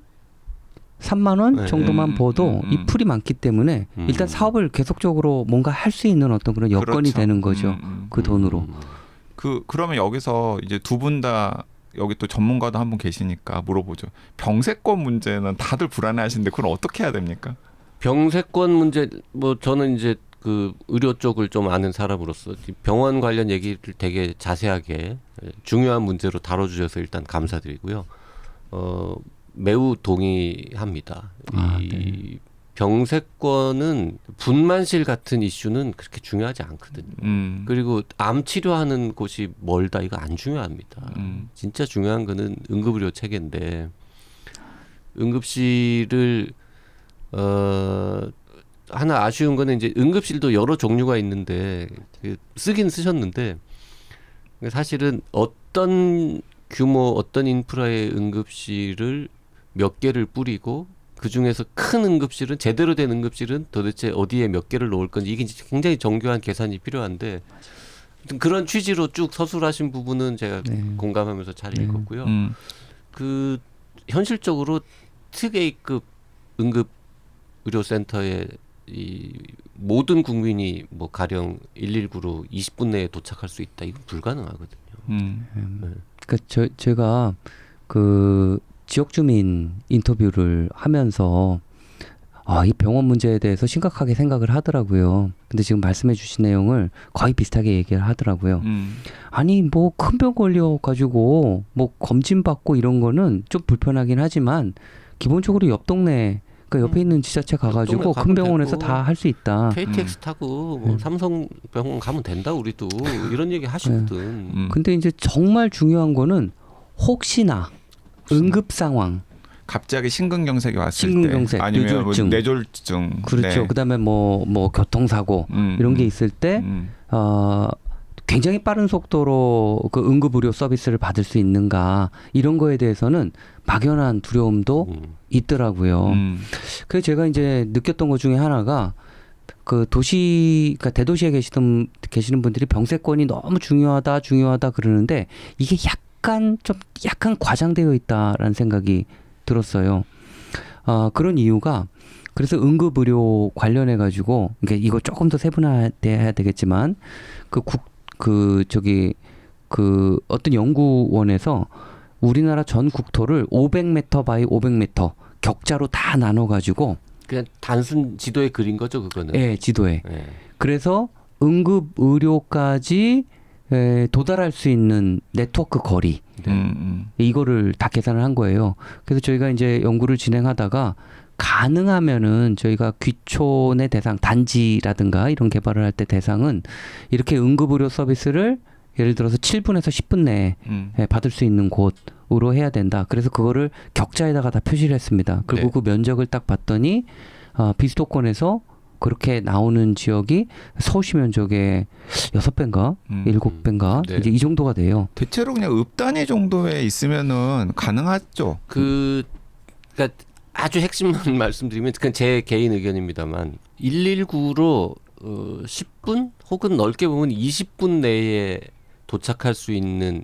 3만 원 정도만 버도 이 풀이 많기 때문에 일단 사업을 계속적으로 뭔가 할 수 있는 어떤 그런 여건이 그렇죠. 되는 거죠. 그 돈으로. 그러면 여기서 이제 두 분 다 여기 또 전문가도 한 분 계시니까 물어보죠. 병세권 문제는 다들 불안해하시는데 그걸 어떻게 해야 됩니까? 병세권 문제 뭐 저는 이제 그 의료 쪽을 좀 아는 사람으로서 병원 관련 얘기를 되게 자세하게 중요한 문제로 다뤄주셔서 일단 감사드리고요. 매우 동의합니다. 이 병세권은 분만실 같은 이슈는 그렇게 중요하지 않거든요. 그리고 암 치료하는 곳이 멀다 이거 안 중요합니다. 진짜 중요한 거는 응급의료 체계인데 응급실을 하나 아쉬운 거는 이제 응급실도 여러 종류가 있는데 쓰긴 쓰셨는데 사실은 어떤 규모 어떤 인프라의 응급실을 몇 개를 뿌리고 그 중에서 큰 응급실은 제대로 된 응급실은 도대체 어디에 몇 개를 놓을 건지 이게 굉장히 정교한 계산이 필요한데 그런 취지로 쭉 서술하신 부분은 제가 공감하면서 잘 읽었고요. 그 현실적으로 특A급 응급 의료센터에 이 모든 국민이 뭐 가령 119로 20분 내에 도착할 수 있다. 이건 불가능하거든요. 그러니까 제가 그 지역 주민 인터뷰를 하면서 이 병원 문제에 대해서 심각하게 생각을 하더라고요. 근데 지금 말씀해 주신 내용을 거의 비슷하게 얘기를 하더라고요. 아니 뭐 큰 병 걸려 가지고 뭐 검진 받고 이런 거는 좀 불편하긴 하지만 기본적으로 옆 동네 그러니까 옆에 있는 지자체 가가지고 큰 병원에서 다 할 수 있다. KTX 타고 뭐 삼성병원 가면 된다 우리도 이런 얘기 하시거든. 근데 이제 정말 중요한 거는 혹시나 응급 상황 갑자기 심근경색이 왔을 심근경색, 때 아니면 뇌졸중. 뭐 뇌졸중 그렇죠. 그다음에 뭐 교통사고 이런 게 있을 때 굉장히 빠른 속도로 그 응급의료 서비스를 받을 수 있는가 이런 거에 대해서는 막연한 두려움도 있더라고요. 그래서 제가 이제 느꼈던 것 중에 하나가 그 그러니까 대도시에 계시는 분들이 병세권이 너무 중요하다 그러는데 이게 약간 과장되어 있다라는 생각이 들었어요. 그런 이유가 그래서 응급의료 관련해 가지고 그러니까 이거 조금 더 세분화돼야 되겠지만 어떤 연구원에서 우리나라 전 국토를 500m 바이 500m 격자로 다 나눠 가지고 그냥 단순 지도에 그린 거죠, 그거는. 네, 지도에. 네. 그래서 응급 의료까지 도달할 수 있는 네트워크 거리 이거를 다 계산을 한 거예요. 그래서 저희가 이제 연구를 진행하다가 가능하면은 저희가 귀촌의 대상 단지라든가 이런 개발을 할 때 대상은 이렇게 응급의료 서비스를 예를 들어서 7분에서 10분 내에 받을 수 있는 곳으로 해야 된다. 그래서 그거를 격자에다가 다 표시를 했습니다. 그리고 그 면적을 딱 봤더니 비수도권에서 그렇게 나오는 지역이 서울시 면적의 6배인가 7배인가 네. 이제 이 정도가 돼요. 대체로 그냥 읍 단위 정도에 있으면은 가능하죠. 그러니까 아주 핵심만 말씀드리면 그건 제 개인 의견입니다만 119로 10분 혹은 넓게 보면 20분 내에 도착할 수 있는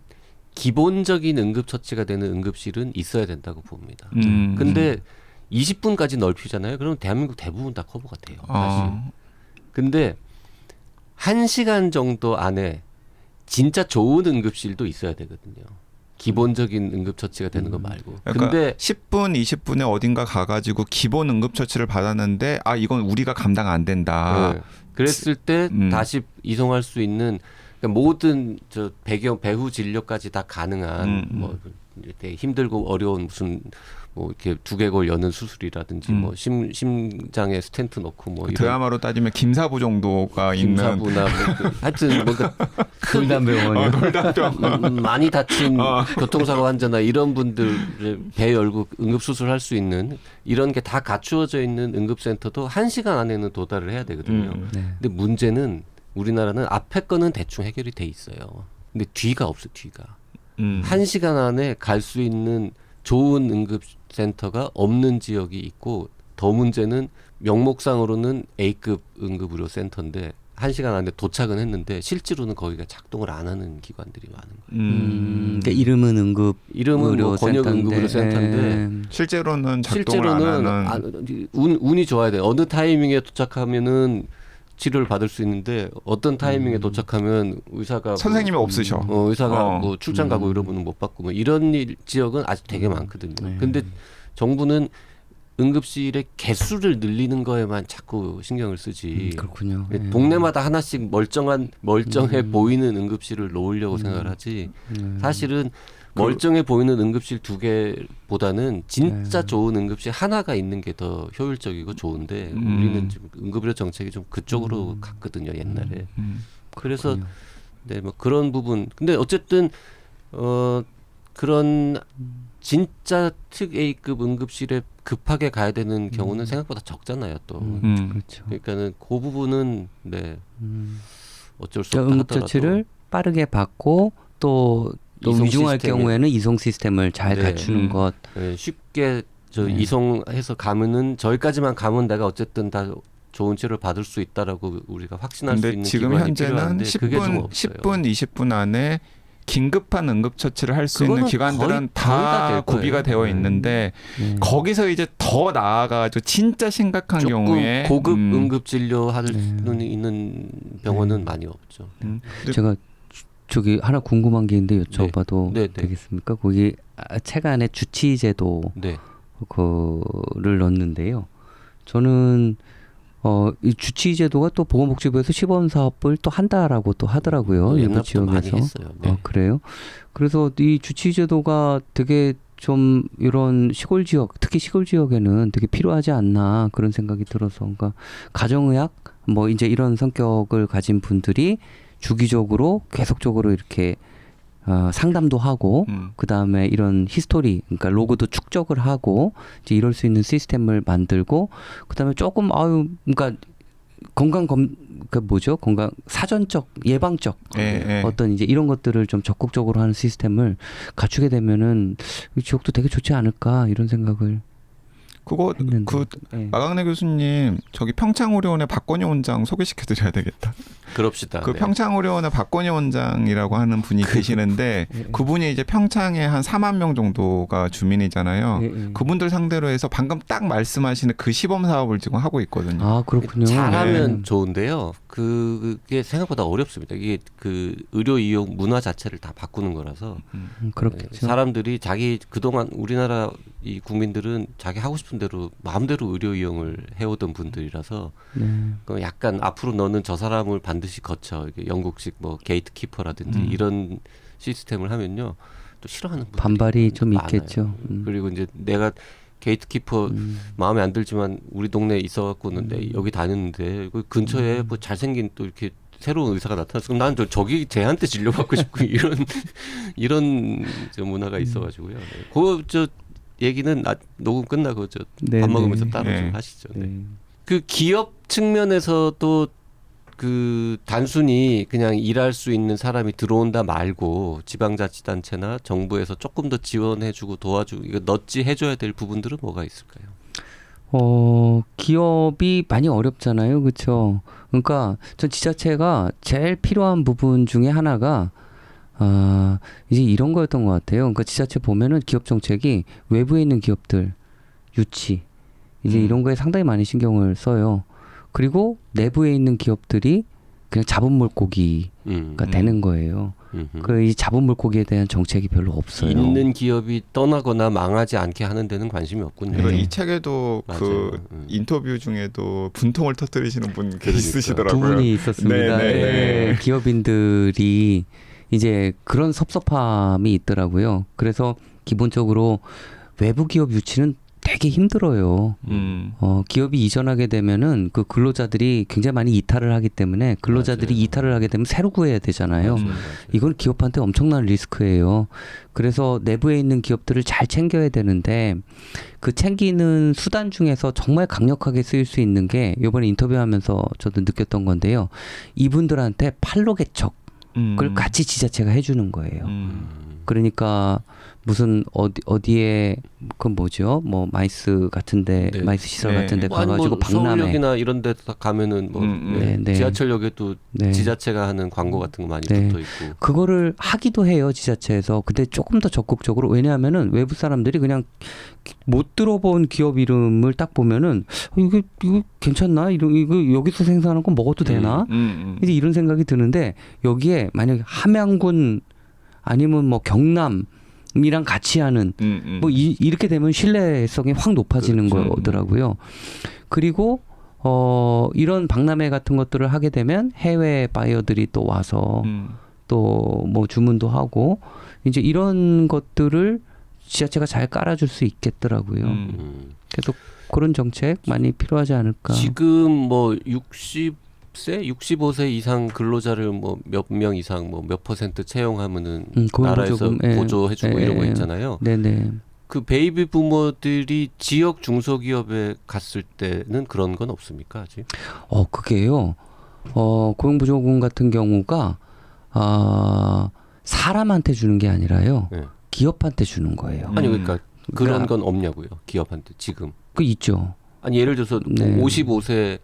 기본적인 응급처치가 되는 응급실은 있어야 된다고 봅니다. 근데 20분까지 넓히잖아요. 그러면 대한민국 대부분 다 커버가 돼요. 사실. 근데 1시간 정도 안에 진짜 좋은 응급실도 있어야 되거든요. 기본적인 응급처치가 되는 거 말고. 그러니까 근데 10분, 20분에 어딘가 가가지고 기본 응급처치를 받았는데 이건 우리가 감당 안 된다. 네. 그랬을 때 다시 이송할 수 있는 그러니까 모든 저 배후 진료까지 다 가능한 뭐 되게 힘들고 어려운 무슨 뭐 이렇게 두개골 여는 수술이라든지 뭐 심장에 스텐트 넣고 뭐 이런 드라마로 따지면 김사부 정도가 있는 김사부나 뭐 하여튼 뭔가 돌담병원이요. 돌담병 많이 다친 교통사고 환자나 이런 분들 배 열고 응급수술할 수 있는 이런 게 다 갖추어져 있는 응급센터도 1시간 안에는 도달을 해야 되거든요. 네. 근데 문제는 우리나라는 앞에 거는 대충 해결이 돼 있어요. 근데 뒤가 없어, 뒤가. 1시간 안에 갈 수 있는 좋은 응급센터가 없는 지역이 있고 더 문제는 명목상으로는 A급 응급의료센터인데 1시간 안에 도착은 했는데 실제로는 거기가 작동을 안 하는 기관들이 많은 거예요. 그러니까 이름은 이름은 뭐 권역 응급의료센터인데 실제로는 작동을 실제로는 안 하는 운이 좋아야 돼요. 어느 타이밍에 도착하면은 치료를 받을 수 있는데 어떤 타이밍에 도착하면 의사가 선생님이 없으셔. 의사가 뭐 출장 가고 이러면 못 받고 뭐 이런 지역은 아직 되게 많거든요. 근데 정부는 응급실의 개수를 늘리는 거에만 자꾸 신경을 쓰지. 그렇군요. 동네마다 하나씩 멀쩡해 보이는 응급실을 놓으려고 생각을 하지. 사실은 멀쩡해 보이는 응급실 2개보다는 진짜 좋은 응급실 하나가 있는 게 더 효율적이고 좋은데 우리는 지금 응급의료 정책이 좀 그쪽으로 갔거든요, 옛날에. 그래서 네, 뭐 그런 부분. 근데 어쨌든 그런 진짜 특 A급 응급실에 급하게 가야 되는 경우는 생각보다 적잖아요, 또. 그렇죠. 그러니까는 그 부분은 네. 어쩔 수 없다 응급처치를 하더라도 빠르게 받고 또 위중할 시스템이- 경우에는 이송 시스템을 잘 네. 갖추는 것. 네, 쉽게 네. 이송해서 가면은 저기까지만 가면 내가 어쨌든 다 좋은 치료를 받을 수 있다라고 우리가 확신할 수 근데 있는 지금 기관이 현재는 필요한데 그게 좀 10분, 없어요. 10분, 20분 안에 긴급한 응급처치를 할 수 있는 그거는 기관들은 거의 다 다 될 구비가 거예요. 되어 있는데 거기서 이제 더 나아가지고 진짜 심각한 조금 경우에 고급 응급 진료 할 네. 수 있는 병원은 많이 없죠. 제가 저기 하나 궁금한 게 있는데 여쭤봐도 네, 네. 되겠습니까? 거기 책 안에 주치의제도 네. 그를 넣었는데요. 저는 이 주치의제도가 또 보건복지부에서 시범 사업을 또 한다라고 또 하더라고요. 일부 옛날부터 많이 지역에서. 했어요. 네. 그래요? 그래서 이 주치의제도가 되게 좀 이런 시골 지역, 특히 시골 지역에는 되게 필요하지 않나 그런 생각이 들어서, 그러니까 가정의학 뭐 이제 이런 성격을 가진 분들이 주기적으로 계속적으로 이렇게 상담도 하고 그 다음에 이런 히스토리, 그러니까 로그도 축적을 하고 이제 이럴 수 있는 시스템을 만들고 그 다음에 조금 그러니까 건강 사전적 예방적 어떤 이제 이런 것들을 좀 적극적으로 하는 시스템을 갖추게 되면은 이 지역도 되게 좋지 않을까 이런 생각을 그거 했는데. 마강래 교수님 저기 평창의료원의 박건희 원장 소개시켜드려야 되겠다. 그럽시다. 그 네. 평창의료원의 박건희 원장이라고 하는 분이 계시는데 그분이 이제 평창에 한 4만 명 정도가 주민이잖아요. 그분들 상대로 해서 방금 딱 말씀하시는 그 시범 사업을 지금 하고 있거든요. 아 그렇군요. 잘하면 네. 좋은데요. 그게 생각보다 어렵습니다. 이게 그 의료 이용 문화 자체를 다 바꾸는 거라서 그렇겠죠. 사람들이 자기 그동안 우리나라 이 국민들은 자기 하고 싶은 대로 마음대로 의료 이용을 해오던 분들이라서 그 약간 앞으로 너는 저 사람을 반드시 거쳐 이게 영국식 뭐 게이트 키퍼라든지 이런 시스템을 하면요 또 싫어하는 분들이 반발이 좀 많아요. 있겠죠. 그리고 이제 내가 게이트키퍼 마음에 안 들지만 우리 동네에 있어갖고는 여기 다녔는데 그 근처에 뭐 잘생긴 또 이렇게 새로운 의사가 나타났어. 그럼 난 저기 쟤한테 진료받고 싶고 이런 저 문화가 있어가지고요. 그 저 얘기는 녹음 끝나고 저 밥 네, 먹으면서 네. 따로 네. 좀 하시죠. 네. 네. 그 기업 측면에서도 그 단순히 그냥 일할 수 있는 사람이 들어온다 말고 지방자치단체나 정부에서 조금 더 지원해주고 도와주고 이거 넛지 해줘야 될 부분들은 뭐가 있을까요? 기업이 많이 어렵잖아요. 그렇죠? 그러니까 전 지자체가 제일 필요한 부분 중에 하나가 이제 이런 거였던 것 같아요. 그러니까 지자체 보면은 기업 정책이 외부에 있는 기업들 유치 이제 이런 거에 상당히 많이 신경을 써요. 그리고 내부에 있는 기업들이 그냥 잡은 물고기가 되는 거예요. 그 이 잡은 물고기에 대한 정책이 별로 없어요. 있는 기업이 떠나거나 망하지 않게 하는 데는 관심이 없군요. 그러니까 이 책에도 맞아요. 그 인터뷰 중에도 분통을 터뜨리시는 분 그러니까. 있으시더라고요. 두 분이 있었습니다. 네, 네, 네. 네, 기업인들이 이제 그런 섭섭함이 있더라고요. 그래서 기본적으로 외부 기업 유치는 되게 힘들어요. 기업이 이전하게 되면은 그 근로자들이 굉장히 많이 이탈을 하기 때문에 근로자들이 맞아요. 이탈을 하게 되면 새로 구해야 되잖아요. 맞아요. 이건 기업한테 엄청난 리스크예요. 그래서 내부에 있는 기업들을 잘 챙겨야 되는데 그 챙기는 수단 중에서 정말 강력하게 쓰일 수 있는 게 이번에 인터뷰하면서 저도 느꼈던 건데요. 이분들한테 판로 개척을 같이 지자체가 해주는 거예요. 그러니까 무슨 어디에 그 뭐죠? 뭐 마이스 같은데 네. 마이스 시설 네. 같은데 아니 가가지고 뭐 박람회 서울역이나 이런 데 가면은 뭐 네, 네. 지하철역에도 네. 지자체가 하는 광고 같은 거 많이 네. 붙어 있고. 그거를 하기도 해요 지자체에서. 근데 조금 더 적극적으로 왜냐하면은 외부 사람들이 그냥 못 들어본 기업 이름을 딱 보면은 이거 괜찮나? 이거 여기서 생산하는 거 먹어도 되나? 이제 이런 생각이 드는데 여기에 만약에 함양군 아니면 뭐 경남이랑 같이 하는 뭐 이렇게 되면 신뢰성이 확 높아지는 그렇죠. 거더라고요. 그리고 이런 박람회 같은 것들을 하게 되면 해외 바이어들이 또 와서 또 뭐 주문도 하고 이제 이런 것들을 지자체가 잘 깔아줄 수 있겠더라고요. 그래서 그런 정책 많이 필요하지 않을까. 지금 뭐 65세 이상 근로자를 뭐 몇 명 이상 뭐 몇 % 채용하면은 나라에서 보조해주고 이런 거 있잖아요. 네네. 그 베이비 부모들이 지역 중소기업에 갔을 때는 그런 건 없습니까 아직? 그게요. 고용보조금 같은 경우가 사람한테 주는 게 아니라요. 네. 기업한테 주는 거예요. 아니 그러니까 그런 그러니까- 건 없냐고요 기업한테 지금. 그 있죠. 아니 예를 들어서 네. 55세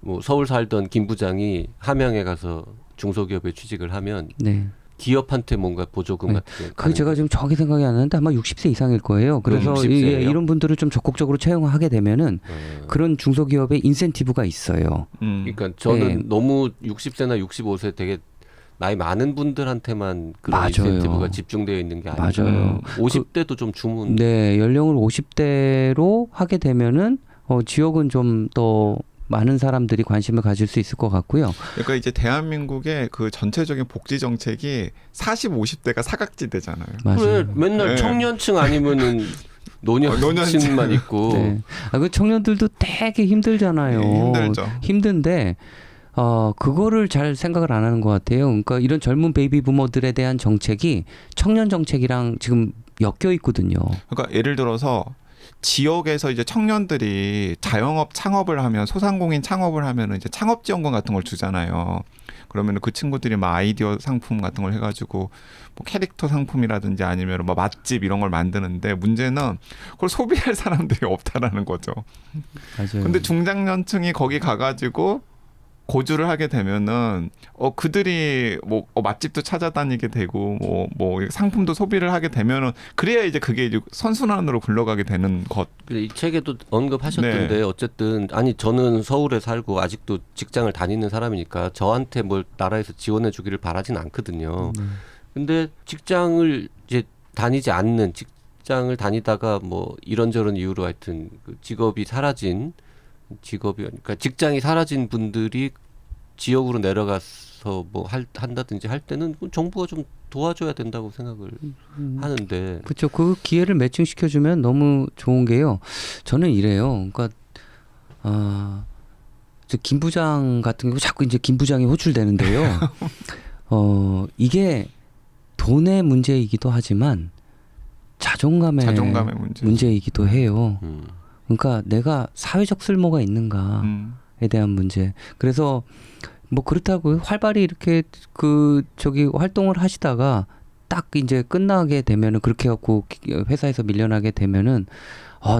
뭐 서울 살던 김 부장이 함양에 가서 중소기업에 취직을 하면 네. 기업한테 뭔가 보조금 네. 같은 게 그게 제가 지금 정확히 생각이 안 나는데 아마 60세 이상일 거예요. 그래서 60세 예요? 이런 분들을 좀 적극적으로 채용하게 되면은 어. 그런 중소기업의 인센티브가 있어요. 그러니까 저는 네. 너무 60세나 65세 되게 나이 많은 분들한테만 그런 맞아요. 인센티브가 집중되어 있는 게 아니고 맞아요. 50대도 좀 주문 네, 연령을 50대로 하게 되면은 지역은 좀 더 많은 사람들이 관심을 가질 수 있을 것 같고요. 그러니까 이제 대한민국의 그 전체적인 복지 정책이 40, 50대가 사각지대잖아요. 그래 맞아요. 맨날 네. 청년층 아니면은 노년층만 있고 네. 그 청년들도 되게 힘들잖아요. 힘들죠. 힘든데 그거를 잘 생각을 안 하는 것 같아요. 그러니까 이런 젊은 베이비 부모들에 대한 정책이 청년 정책이랑 지금 엮여 있거든요. 그러니까 예를 들어서 지역에서 이제 청년들이 자영업 창업을 하면 소상공인 창업을 하면 이제 창업지원금 같은 걸 주잖아요. 그러면 그 친구들이 막 아이디어 상품 같은 걸 해가지고 뭐 캐릭터 상품이라든지 아니면 뭐 맛집 이런 걸 만드는데 문제는 그걸 소비할 사람들이 없다라는 거죠. 맞아요. 근데 중장년층이 거기 가가지고 고주를 하게 되면은 그들이 뭐 맛집도 찾아다니게 되고 뭐 상품도 소비를 하게 되면은 그래야 이제 그게 이제 선순환으로 굴러가게 되는 것. 근데 이 책에도 언급하셨던데 네. 어쨌든 아니 저는 서울에 살고 아직도 직장을 다니는 사람이니까 저한테 뭘 나라에서 지원해 주기를 바라진 않거든요. 근데 직장을 이제 다니지 않는 직장을 다니다가 뭐 이런저런 이유로 하여튼 그 직업이 사라진 그러니까 직장이 사라진 분들이 지역으로 내려가서 뭐 한다든지 할 때는 정부가 좀 도와줘야 된다고 생각을 하는데. 그렇죠. 그 기회를 매칭시켜주면 너무 좋은 게요. 저는 이래요. 그러니까 김 부장 같은 경우 자꾸 이제 김 부장이 호출되는데요. 이게 돈의 문제이기도 하지만 자존감의 문제. 문제이기도 해요. 그러니까 내가 사회적 쓸모가 있는가에 대한 문제. 그래서 뭐 그렇다고 활발히 이렇게 활동을 하시다가 딱 이제 끝나게 되면은 그렇게 갖고 회사에서 밀려나게 되면은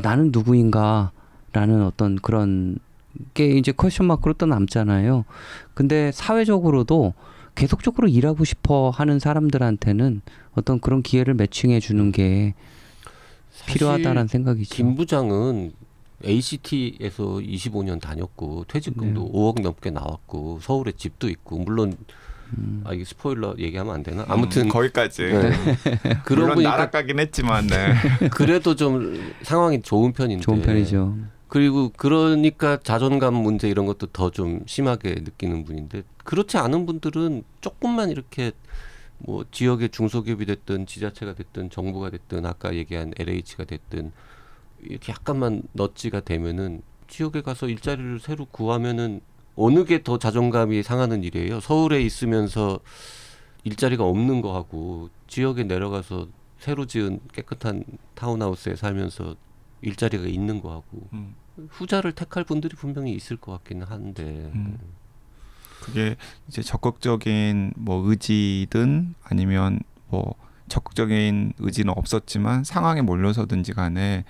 나는 누구인가라는 어떤 그런 게 이제 퀘스천 마크로 또 남잖아요. 근데 사회적으로도 계속적으로 일하고 싶어 하는 사람들한테는 어떤 그런 기회를 매칭해 주는 게 필요하다라는 생각이죠. 김 부장은 ACT에서 25년 다녔고 퇴직금도 5억 넘게 나왔고 서울에 집도 있고 물론 이게 스포일러 얘기하면 안 되나? 아무튼 거기까지. 네. 그런 물론 분이니까 날아가긴 했지만 네. 그래도 좀 상황이 좋은 편인데. 좋은 편이죠. 그리고 그러니까 자존감 문제 이런 것도 더 좀 심하게 느끼는 분인데 그렇지 않은 분들은 조금만 이렇게 뭐 지역의 중소기업이 됐든 지자체가 됐든 정부가 됐든 아까 얘기한 LH가 됐든 이렇게 약간만 넛지가 되면은 지역에 가서 일자리를 새로 구하면은 어느 게 더 자존감이 상하는 일이에요. 서울에 있으면서 일자리가 없는 거하고 지역에 내려가서 새로 지은 깨끗한 타운하우스에 살면서 일자리가 있는 거하고 후자를 택할 분들이 분명히 있을 것 같기는 한데 그게 이제 적극적인 뭐 의지든 아니면 뭐 적극적인 의지는 없었지만 상황에 몰려서든지 간에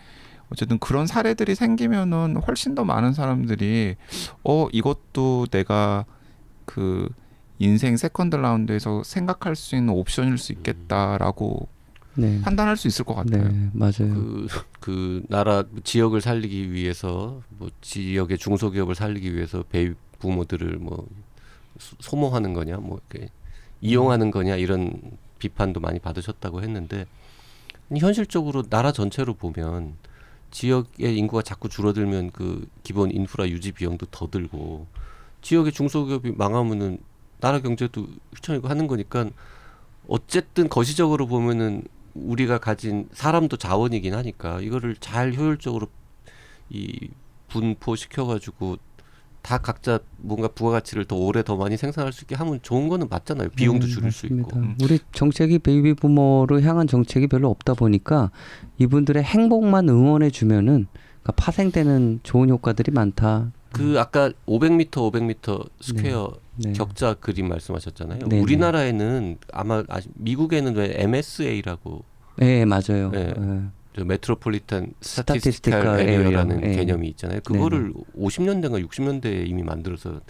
어쨌든 그런 사례들이 생기면은 훨씬 더 많은 사람들이 이것도 내가 그 인생 세컨드 라운드에서 생각할 수 있는 옵션일 수 있겠다라고 네. 판단할 수 있을 것 같아요. 네, 맞아요. 그 나라 지역을 살리기 위해서 뭐 지역의 중소기업을 살리기 위해서 베이비 부모들을 뭐 소모하는 거냐 뭐 이렇게 이용하는 거냐 이런 비판도 많이 받으셨다고 했는데 현실적으로 나라 전체로 보면 지역의 인구가 자꾸 줄어들면 그 기본 인프라 유지 비용도 더 들고 지역의 중소기업이 망하면은 나라 경제도 휘청이고 하는 거니까 어쨌든 거시적으로 보면은 우리가 가진 사람도 자원이긴 하니까 이거를 잘 효율적으로 이 분포시켜가지고 다 각자 뭔가 부가가치를 더 오래 더 많이 생산할 수 있게 하면 좋은 거는 맞잖아요. 비용도 줄일 수 있고. 우리 정책이 베이비 부모를 향한 정책이 별로 없다 보니까 이분들의 행복만 응원해 주면은 그러니까 파생되는 좋은 효과들이 많다. 그 아까 500m, 500m 스퀘어 네. 격자 그림 말씀하셨잖아요. 네, 우리나라에는 아마 미국에는 왜 MSA라고 네, 맞아요. 네. 네. 저 메트로폴리탄 스타티스티컬 스타티스티컬 에리어라는 에리어. 예. 개념이 있잖아요. 그거를 50년대인가 60년대에 이미 만들어서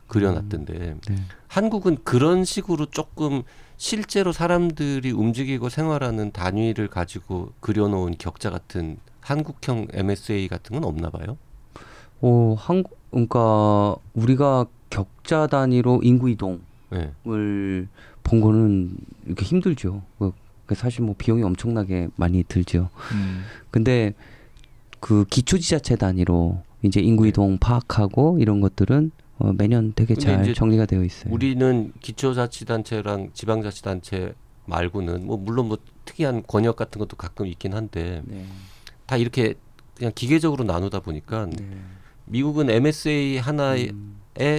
그려놨던데 네. 한국은 그런 식으로 조금 실제로 사람들이 움직이고 생활하는 단위를 가지고 그려놓은 격자 같은 한국형 MSA 같은 건 없나 봐요. 그러니까 우리가 격자 단위로 인구 이동을 네. 본 거는 이렇게 힘들죠. 사실 뭐 비용이 엄청나게 많이 들죠. 근데 그 기초지자체 단위로 이제 인구 이동 파악하고 이런 것들은 매년 되게 잘 정리가 되어 있어요. 우리는 기초자치단체랑 지방자치단체 말고는 뭐 물론 뭐 특이한 권역 같은 것도 가끔 있긴 한데 네. 다 이렇게 그냥 기계적으로 나누다 보니까 네. 미국은 MSA 하나에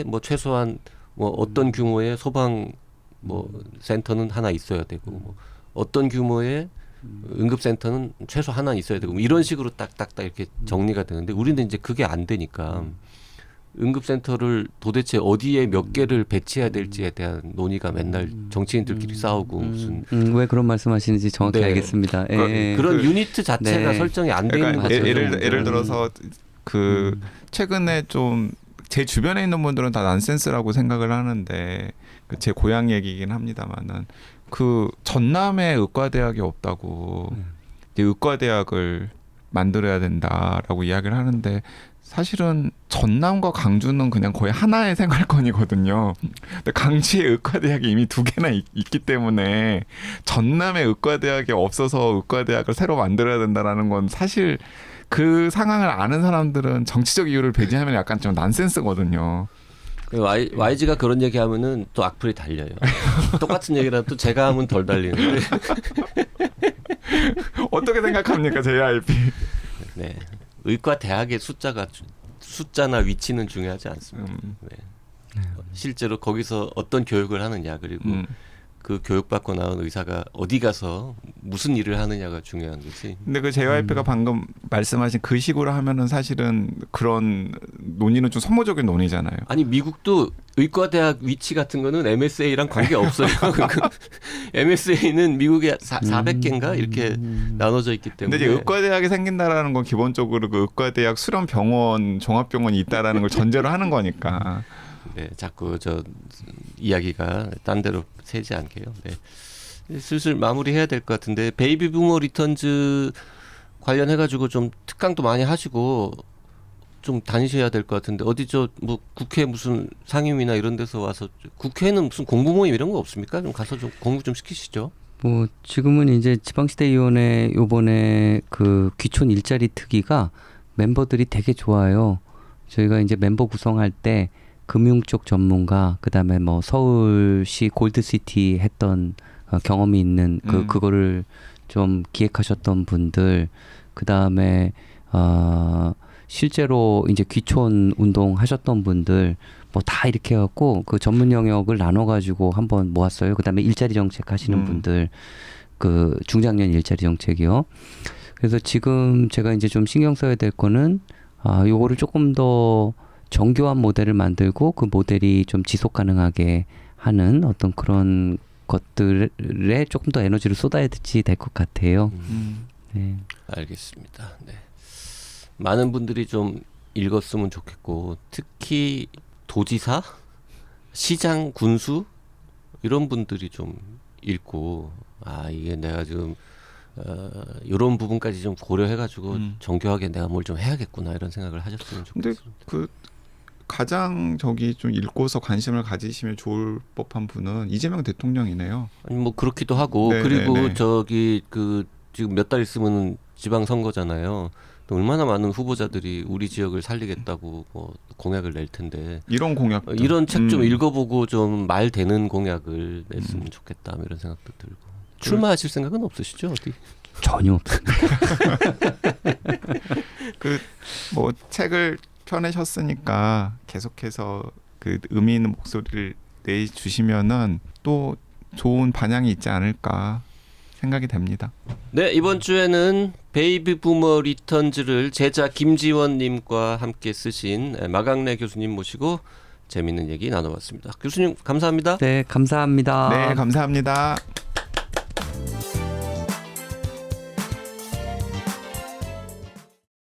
뭐 최소한 뭐 어떤 규모의 소방 뭐 센터는 하나 있어야 되고 뭐 어떤 규모의 응급센터는 최소 하나 있어야 되고 뭐 이런 식으로 딱딱딱 이렇게 정리가 되는데 우리는 이제 그게 안 되니까 응급센터를 도대체 어디에 몇 개를 배치해야 될지에 대한 논의가 맨날 정치인들끼리 싸우고 무슨 왜 그런 말씀하시는지 정확히 네. 알겠습니다. 그런 유니트 자체가 네. 설정이 안 돼 있는 그러니까 거죠. 예를 들어서 그 최근에 좀 제 주변에 있는 분들은 다 난센스라고 생각을 하는데 제 고향 얘기이긴 합니다만은 그 전남에 의과대학이 없다고 이제 의과대학을 만들어야 된다라고 이야기를 하는데 사실은 전남과 강주는 그냥 거의 하나의 생활권이거든요. 근데 강주에 의과대학이 이미 2개나 있기 때문에 전남에 의과대학이 없어서 의과대학을 새로 만들어야 된다라는 건 사실 그 상황을 아는 사람들은 정치적 이유를 배제하면 약간 좀 난센스거든요. YG가 그런 얘기하면은 또 악플이 달려요. 똑같은 얘기라도 또 제가 하면 덜 달리는데. 어떻게 생각합니까, JYP? 네, 의과 대학의 숫자나 위치는 중요하지 않습니다. 네. 실제로 거기서 어떤 교육을 하느냐 그리고 그 교육받고 나온 의사가 어디 가서 무슨 일을 하느냐가 중요한 거지. 근데 그 JYP가 방금 말씀하신 그 식으로 하면은 사실은 그런 논의는 좀 소모적인 논의잖아요. 아니 미국도 의과대학 위치 같은 거는 MSA랑 관계 없어요. MSA는 미국에 400개인가 이렇게 나눠져 있기 때문에. 근데 이제 의과대학이 생긴다라는 건 기본적으로 그 의과대학 수련병원, 종합병원이 있다라는 걸 전제로 하는 거니까. 네, 자꾸 저 이야기가 딴 데로 새지 않게요. 네. 슬슬 마무리해야 될 것 같은데 베이비 부머 리턴즈 관련해가지고 좀 특강도 많이 하시고 좀 다니셔야 될 것 같은데 어디 저 뭐 국회 무슨 상임위나 이런 데서 와서 국회는 무슨 공부 모임 이런 거 없습니까? 좀 가서 좀 공부 좀 시키시죠. 뭐 지금은 이제 지방시대위원회 요번에 그 귀촌 일자리 특위가 멤버들이 되게 좋아요. 저희가 이제 멤버 구성할 때 금융 쪽 전문가, 그다음에 뭐 서울시 골드시티 했던 경험이 있는 그거를 좀 기획하셨던 분들, 그다음에 실제로 이제 귀촌 운동 하셨던 분들 뭐 다 이렇게 해갖고 그 전문 영역을 나눠가지고 한번 모았어요. 그다음에 일자리 정책 하시는 분들, 그 중장년 일자리 정책이요. 그래서 지금 제가 이제 좀 신경 써야 될 거는 요거를 조금 더 정교한 모델을 만들고 그 모델이 좀 지속 가능하게 하는 어떤 그런 것들에 조금 더 에너지를 쏟아야지 될 것 같아요. 네. 알겠습니다. 네. 많은 분들이 좀 읽었으면 좋겠고 특히 도지사, 시장, 군수 이런 분들이 좀 읽고 이게 내가 지금 이런 부분까지 좀 고려해가지고 정교하게 내가 뭘 좀 해야겠구나 이런 생각을 하셨으면 좋겠습니다. 근데 그 가장 저기 좀 읽고서 관심을 가지시면 좋을 법한 분은 이재명 대통령이네요. 아니 뭐 그렇기도 하고 네, 그리고 네, 네. 저기 그 지금 몇 달 있으면 지방 선거잖아요. 또 얼마나 많은 후보자들이 우리 지역을 살리겠다고 뭐 공약을 낼 텐데 이런 공약 이런 책 좀 읽어보고 좀 말 되는 공약을 냈으면 좋겠다 뭐 이런 생각도 들고. 출마하실 생각은 없으시죠 어디? 전혀 없습니다. 그 뭐 책을 펴내셨으니까 계속해서 그 의미 있는 목소리를 내주시면은 또 좋은 반향이 있지 않을까 생각이 됩니다. 네, 이번 주에는 베이비 부머 리턴즈를 제자 김지원님과 함께 쓰신 마강래 교수님 모시고 재밌는 얘기 나눠봤습니다. 교수님 감사합니다. 네, 감사합니다. 네, 감사합니다.